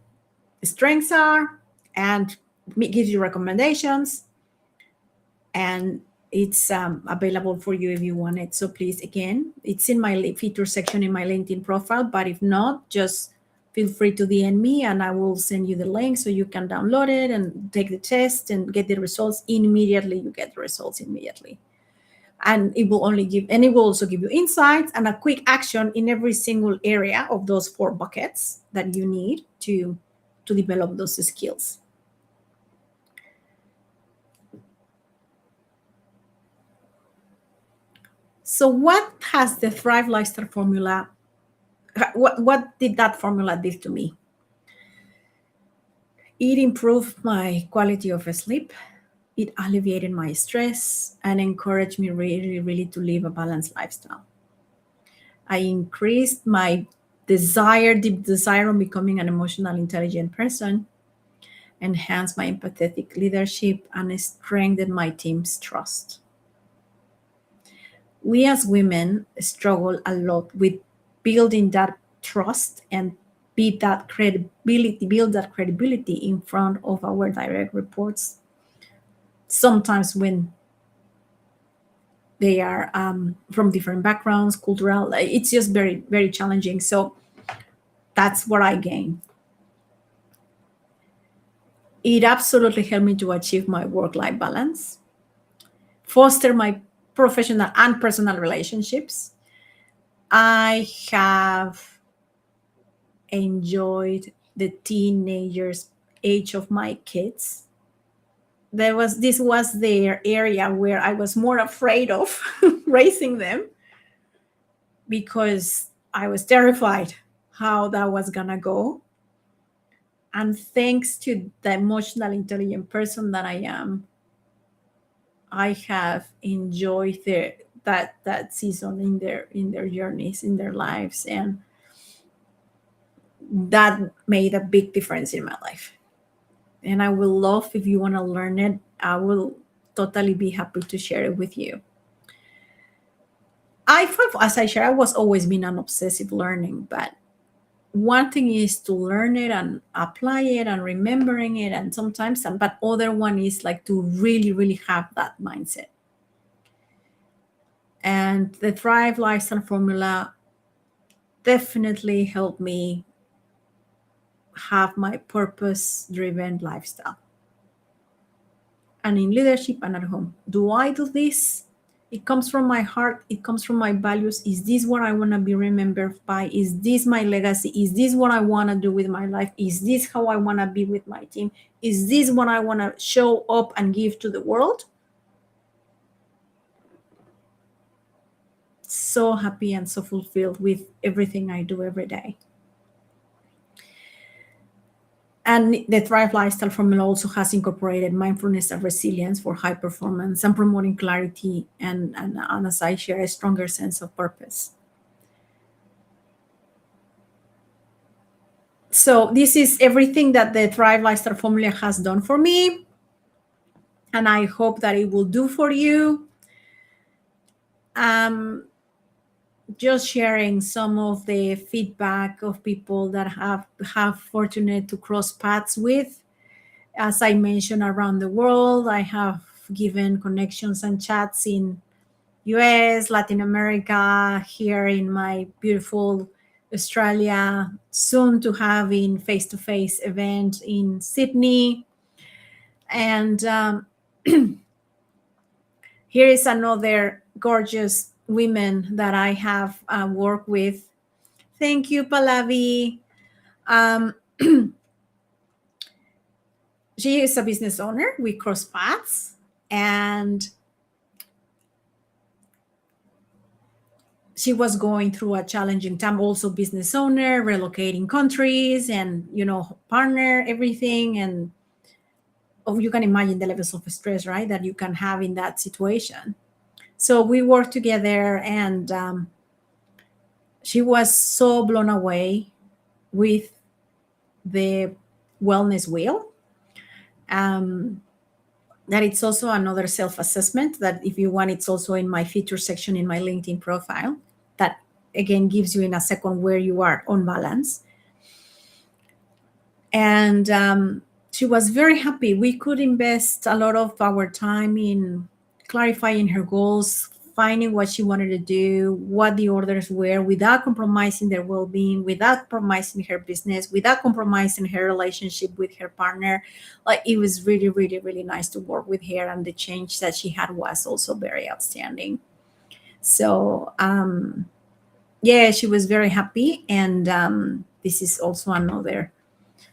strengths are and gives you recommendations, and it's available for you if you want it. So please, again, it's in my feature section in my LinkedIn profile, but if not, just feel free to DM me and I will send you the link so you can download it and take the test and get the results immediately. You get the results immediately. And it will also give you insights and a quick action in every single area of those 4 buckets that you need to develop those skills. So what has the Thrive Lifestyle formula, what did that formula do to me? It improved my quality of sleep. It alleviated my stress and encouraged me really, really to live a balanced lifestyle. I increased my deep desire on becoming an emotional, intelligent person, enhanced my empathetic leadership, and strengthened my team's trust. We as women struggle a lot with building that trust and build that credibility in front of our direct reports. Sometimes when they are from different backgrounds, cultural, it's just very, very challenging. So that's what I gained. It absolutely helped me to achieve my work-life balance, foster my professional and personal relationships. I have enjoyed the teenagers age of my kids. This was their area where I was more afraid of raising them, because I was terrified how that was gonna go. And thanks to the emotional intelligent person that I am, I have enjoyed that season in their journeys, in their lives, and that made a big difference in my life. And I will love, if you want to learn it, I will totally be happy to share it with you. As I share, I was always been an obsessive learning, but one thing is to learn it and apply it and remembering it, and sometimes, but other one is like to really, really have that mindset. And the Thrive Lifestyle formula definitely helped me have my purpose-driven lifestyle. And in leadership and at home, do I do this? It comes from my heart. It comes from my values. Is this what I want to be remembered by? Is this my legacy? Is this what I want to do with my life? Is this how I want to be with my team? Is this what I want to show up and give to the world? So happy and so fulfilled with everything I do every day. And the Thrive Lifestyle formula also has incorporated mindfulness and resilience for high performance and promoting clarity and as I share, a stronger sense of purpose. So this is everything that the Thrive Lifestyle formula has done for me. And I hope that it will do for you. Just sharing some of the feedback of people that have fortunate to cross paths with. As I mentioned, around the world, I have given connections and chats in US, Latin America, here in my beautiful Australia, soon to have in face-to-face event in Sydney. And here is another gorgeous women that I have worked with. Thank you, Pallavi. She is a business owner. We cross paths, and she was going through a challenging time. Also, business owner, relocating countries, and partner everything. And you can imagine the levels of stress, right, that you can have in that situation. So we worked together, and she was so blown away with the wellness wheel. That it's also another self-assessment that, if you want, it's also in my feature section in my LinkedIn profile, that again gives you in a second where you are on balance. And she was very happy. We could invest a lot of our time in clarifying her goals, finding what she wanted to do, what the orders were, without compromising their well-being, without compromising her business, without compromising her relationship with her partner. Like, it was really, really, really nice to work with her, and the change that she had was also very outstanding. So yeah, she was very happy, and this is also another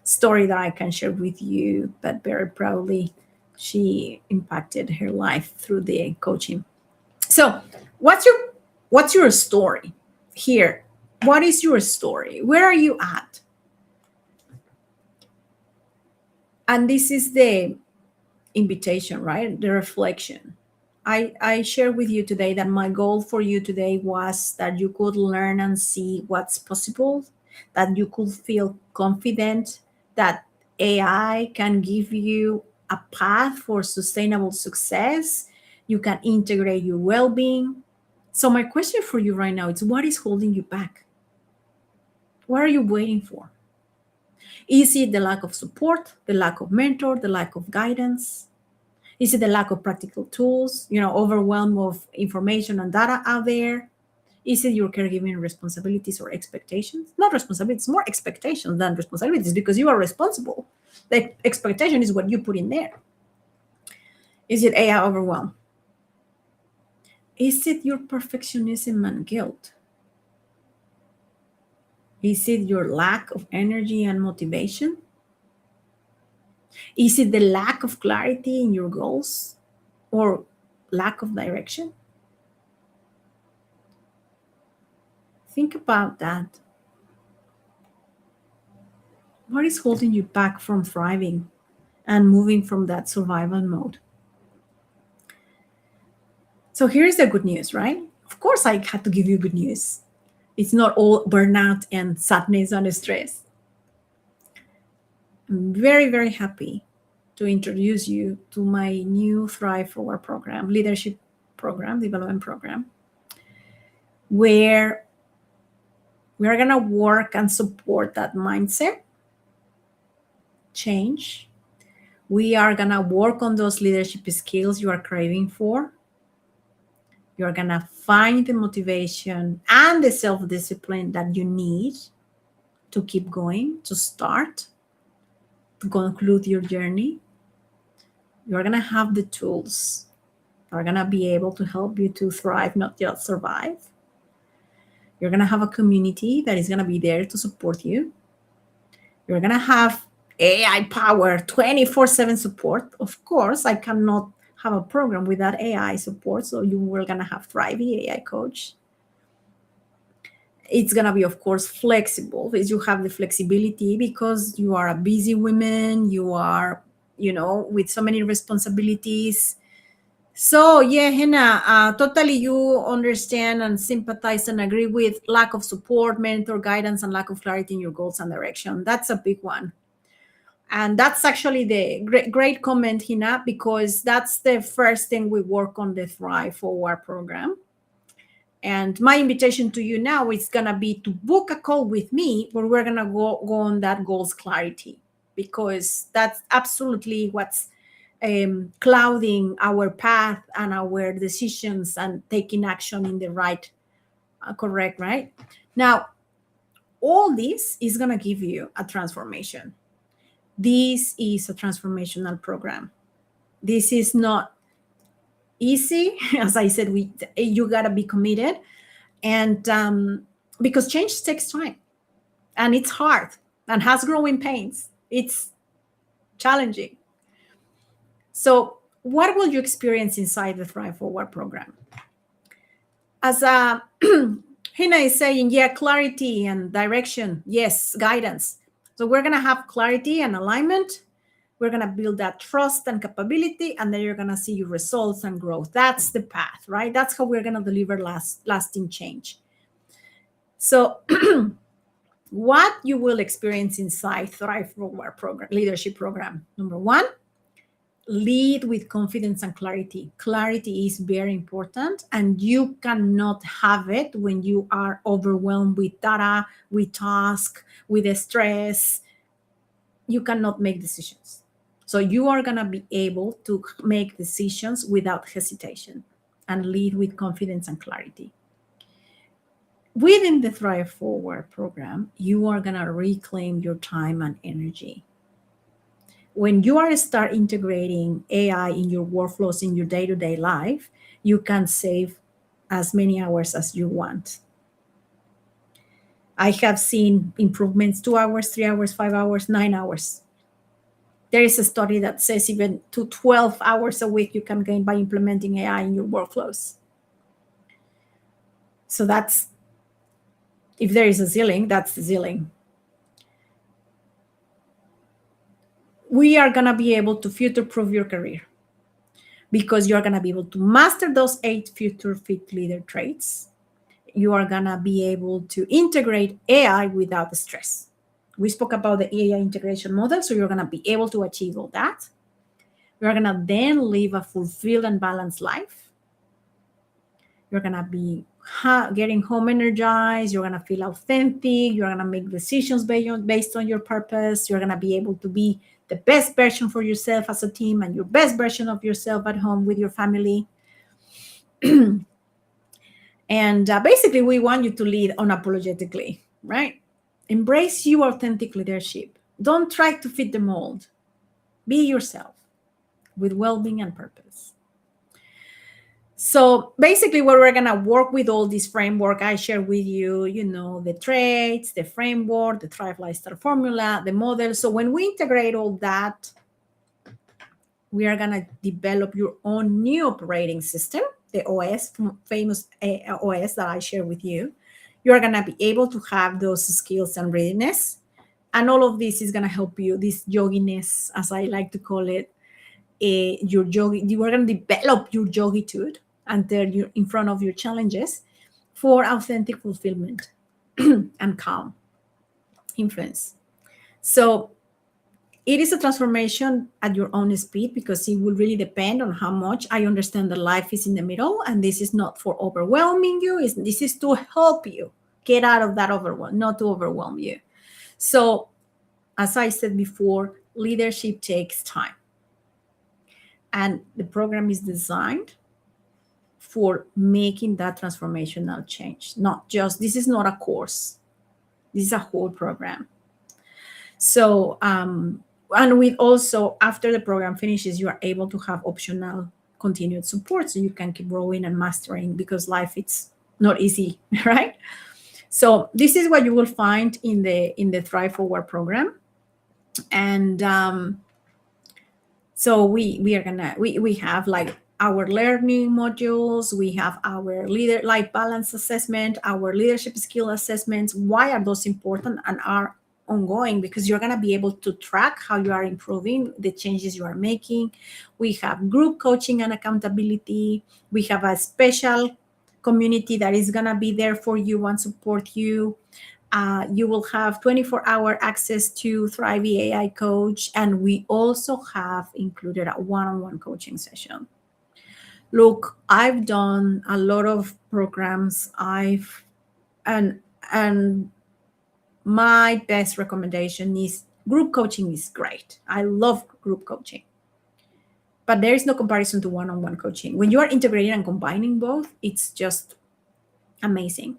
story that I can share with you, but very proudly she impacted her life through the coaching. So what's your story here? What is your story? Where are you at? And this is the invitation, right? The reflection. I share with you today that my goal for you today was that you could learn and see what's possible, that you could feel confident that AI can give you a path for sustainable success. You can integrate your well-being. So my question for you right now is, what is holding you back? What are you waiting for? Is it the lack of support, the lack of mentor, the lack of guidance? Is it the lack of practical tools, overwhelm of information and data out there? Is it your caregiving responsibilities or expectations? Not responsibilities, more expectations than responsibilities, because you are responsible. The expectation is what you put in there. Is it AI overwhelm? Is it your perfectionism and guilt? Is it your lack of energy and motivation? Is it the lack of clarity in your goals or lack of direction? Think about that. What is holding you back from thriving and moving from that survival mode? So here's the good news, right? Of course, I had to give you good news. It's not all burnout and sadness and stress. I'm very, very happy to introduce you to my new Thrive Forward program, leadership program, development program, where we're going to work and support that mindset change. We are going to work on those leadership skills you are craving for. You're going to find the motivation and the self-discipline that you need to keep going, to start, to conclude your journey. You're going to have the tools that are going to be able to help you to thrive, not just survive. You're going to have a community that is going to be there to support you. You're going to have AI power 24/7 support. Of course, I cannot have a program without AI support, so you were going to have Thrivey AI coach. It's going to be, of course, flexible, because you have the flexibility because you are a busy woman, you are, with so many responsibilities. So yeah, Hannah, totally you understand and sympathize and agree with lack of support, mentor guidance, and lack of clarity in your goals and direction. That's a big one. And that's actually the great comment, Hina, because that's the first thing we work on the Thrive Forward program. And my invitation to you now is going to be to book a call with me where we're going to go on that goals clarity, because that's absolutely what's clouding our path and our decisions and taking action in the right, correct, right? Now, all this is going to give you a transformation. This is a transformational program. This is not easy. As I said, you got to be committed. And because change takes time and it's hard and has growing pains. It's challenging. So what will you experience inside the Thrive Forward program? As Hina is saying, yeah, clarity and direction. Yes, guidance. So we're going to have clarity and alignment. We're going to build that trust and capability, and then you're going to see your results and growth. That's the path, right? That's how we're going to deliver lasting change. So what you will experience inside Thrive Forward program, leadership program. Number one, lead with confidence and clarity. Clarity is very important, and you cannot have it when you are overwhelmed with data, with task, with the stress. You cannot make decisions. So you are going to be able to make decisions without hesitation and lead with confidence and clarity. Within the Thrive Forward program, you are going to reclaim your time and energy. When you are start integrating AI in your workflows in your day-to-day life, you can save as many hours as you want. I have seen improvements 2 hours, 3 hours, 5 hours, 9 hours. There is a study that says even to 12 hours a week you can gain by implementing AI in your workflows. So that's, if there is a ceiling, that's the ceiling. We are going to be able to future-proof your career because you're going to be able to master those 8 future fit leader traits. You are going to be able to integrate AI without the stress. We spoke about the AI integration model, so you're going to be able to achieve all that. You're going to then live a fulfilled and balanced life. You're going to be getting home energized. You're going to feel authentic. You're going to make decisions based on your purpose. You're going to be able to be the best version for yourself as a team and your best version of yourself at home with your family. And basically, we want you to lead unapologetically, right? Embrace your authentic leadership. Don't try to fit the mold. Be yourself with well-being and purpose. So basically, what we're going to work with all this framework I share with you, the traits, the framework, the Thrive Lifestyle Formula, the model. So when we integrate all that, we are going to develop your own new operating system, the OS, famous OS that I share with you. You're going to be able to have those skills and readiness. And all of this is going to help you, this yoginess, as I like to call it, you are going to develop your yogitude until you're in front of your challenges for authentic fulfillment and calm influence. So it is a transformation at your own speed because it will really depend on how much I understand that life is in the middle, and this is not for overwhelming you. This is to help you get out of that overwhelm, not to overwhelm you. So as I said before, leadership takes time. And the program is designed for making that transformational change. This is not a course. This is a whole program. So, and with also, after the program finishes, you are able to have optional continued support so you can keep growing and mastering, because life, it's not easy, right? So this is what you will find in the Thrive Forward program. And so we have like our learning modules, we have our leader life balance assessment, our leadership skill assessments. Why are those important and are ongoing? Because you're going to be able to track how you are improving, the changes you are making. We have group coaching and accountability. We have a special community that is going to be there for you and support you. You will have 24-hour access to Thrivey AI coach, and we also have included a one-on-one coaching session. Look, I've done a lot of programs. And my best recommendation is group coaching is great. I love group coaching. But there is no comparison to one-on-one coaching. When you are integrating and combining both, it's just amazing.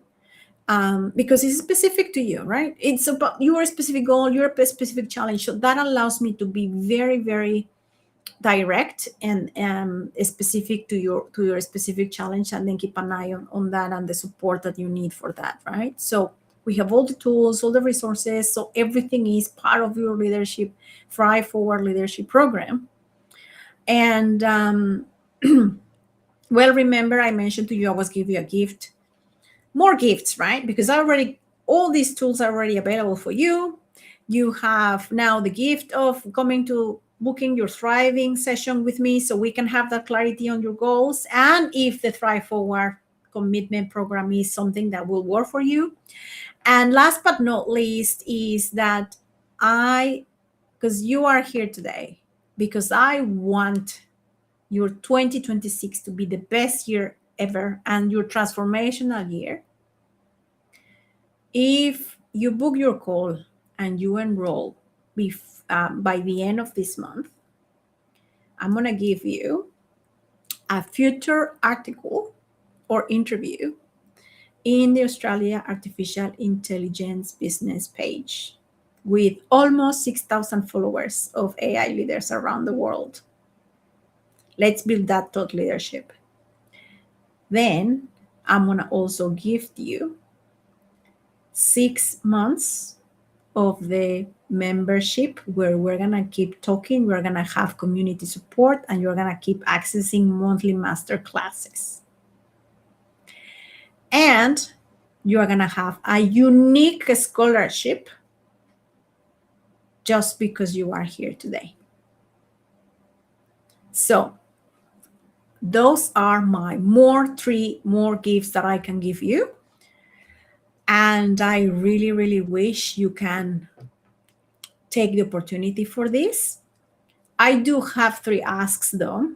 Because it's specific to you, right? It's about your specific goal, your specific challenge. So that allows me to be very, very direct and specific to your specific challenge, and then keep an eye on that and the support that you need for that, right? So we have all the tools, all the resources, so everything is part of your leadership Thrive Forward leadership program. And well, remember I mentioned to you I was giving you a gift, more gifts, right? Because all these tools are already available for you. You have now the gift of coming to booking your thriving session with me, so we can have that clarity on your goals, and if the Thrive Forward commitment program is something that will work for you. And last but not least is that because you are here today, because I want your 2026 to be the best year ever and your transformational year. If you book your call and you enroll by the end of this month, I'm going to give you a future article or interview in the Australia Artificial Intelligence business page with almost 6,000 followers of AI leaders around the world. Let's build that thought leadership. Then I'm going to also gift you 6 months of the membership where we're going to keep talking, we're going to have community support, and you're going to keep accessing monthly master classes. And you are going to have a unique scholarship just because you are here today. So those are my 3 more gifts that I can give you. And I really, really wish you can take the opportunity for this. I do have 3 asks though.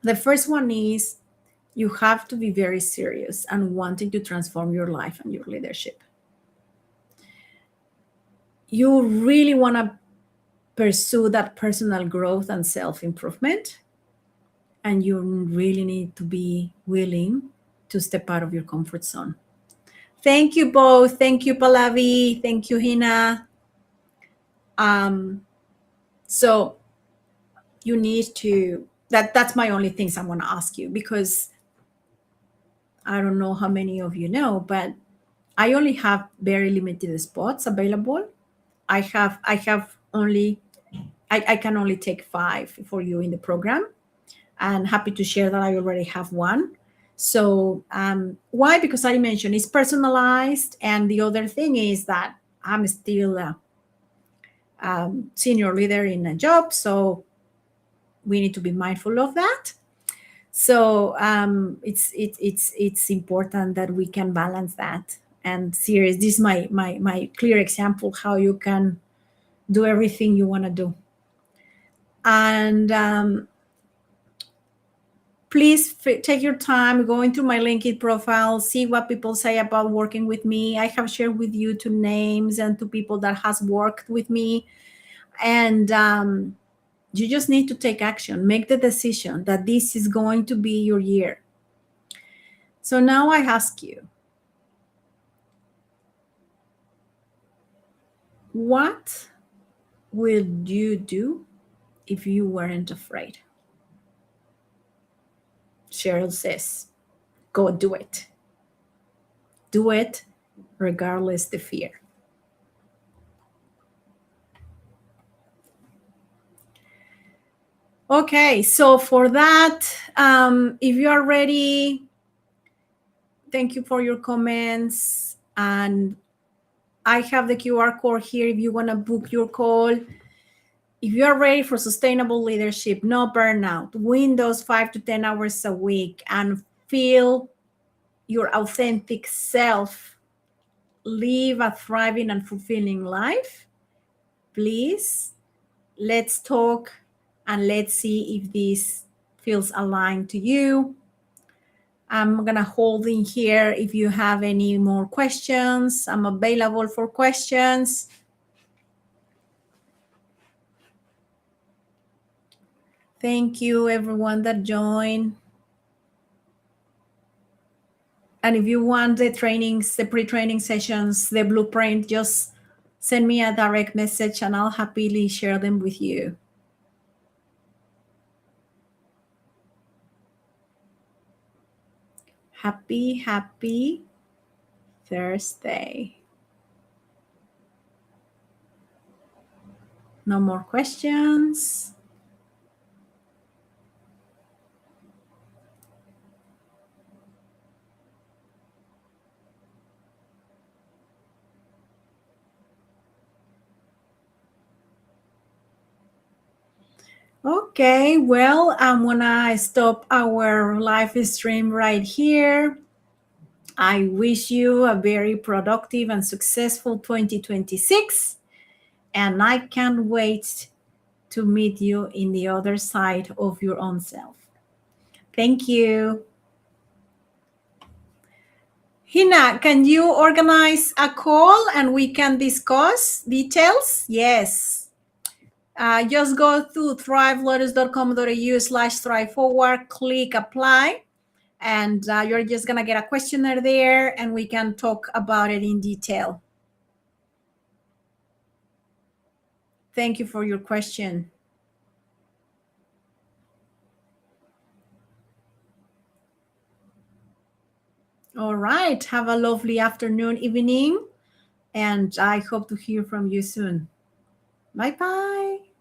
The first one is you have to be very serious and wanting to transform your life and your leadership. You really want to pursue that personal growth and self-improvement, and you really need to be willing to step out of your comfort zone. Thank you both. Thank you, Pallavi. Thank you, Hina. So you need to, that's my only things I'm going to ask you, because I don't know how many of you know, but I only have very limited spots available. I can only take 5 for you in the program, and happy to share that I already have 1. So why? Because I mentioned it's personalized, and the other thing is that I'm still a senior leader in a job, so we need to be mindful of that. So it's important that we can balance that. And serious, this is my clear example how you can do everything you want to do. And please take your time going through my LinkedIn profile, see what people say about working with me. I have shared with you 2 names and 2 people that has worked with me. And you just need to take action, make the decision that this is going to be your year. So now I ask you, what would you do if you weren't afraid? Cheryl says, go do it. Do it regardless the fear. Okay, so for that, if you are ready, thank you for your comments. And I have the QR code here if you want to book your call. If you are ready for sustainable leadership, no burnout, win those 5 to 10 hours a week, and feel your authentic self, live a thriving and fulfilling life, please, let's talk and let's see if this feels aligned to you. I'm going to hold in here if you have any more questions. I'm available for questions. Thank you, everyone that joined. And if you want the trainings, the pre-training sessions, the blueprint, just send me a direct message and I'll happily share them with you. Happy Thursday. No more questions. Okay, well, I'm gonna stop our live stream right here. I wish you a very productive and successful 2026, and I can't wait to meet you in the other side of your own self. Thank you. Hina, can you organize a call and we can discuss details? Yes. Just go to thrivelotus.com.au/thrive-forward, click apply, and you're just going to get a questionnaire there and we can talk about it in detail. Thank you for your question. All right. Have a lovely afternoon, evening, and I hope to hear from you soon. Bye-bye.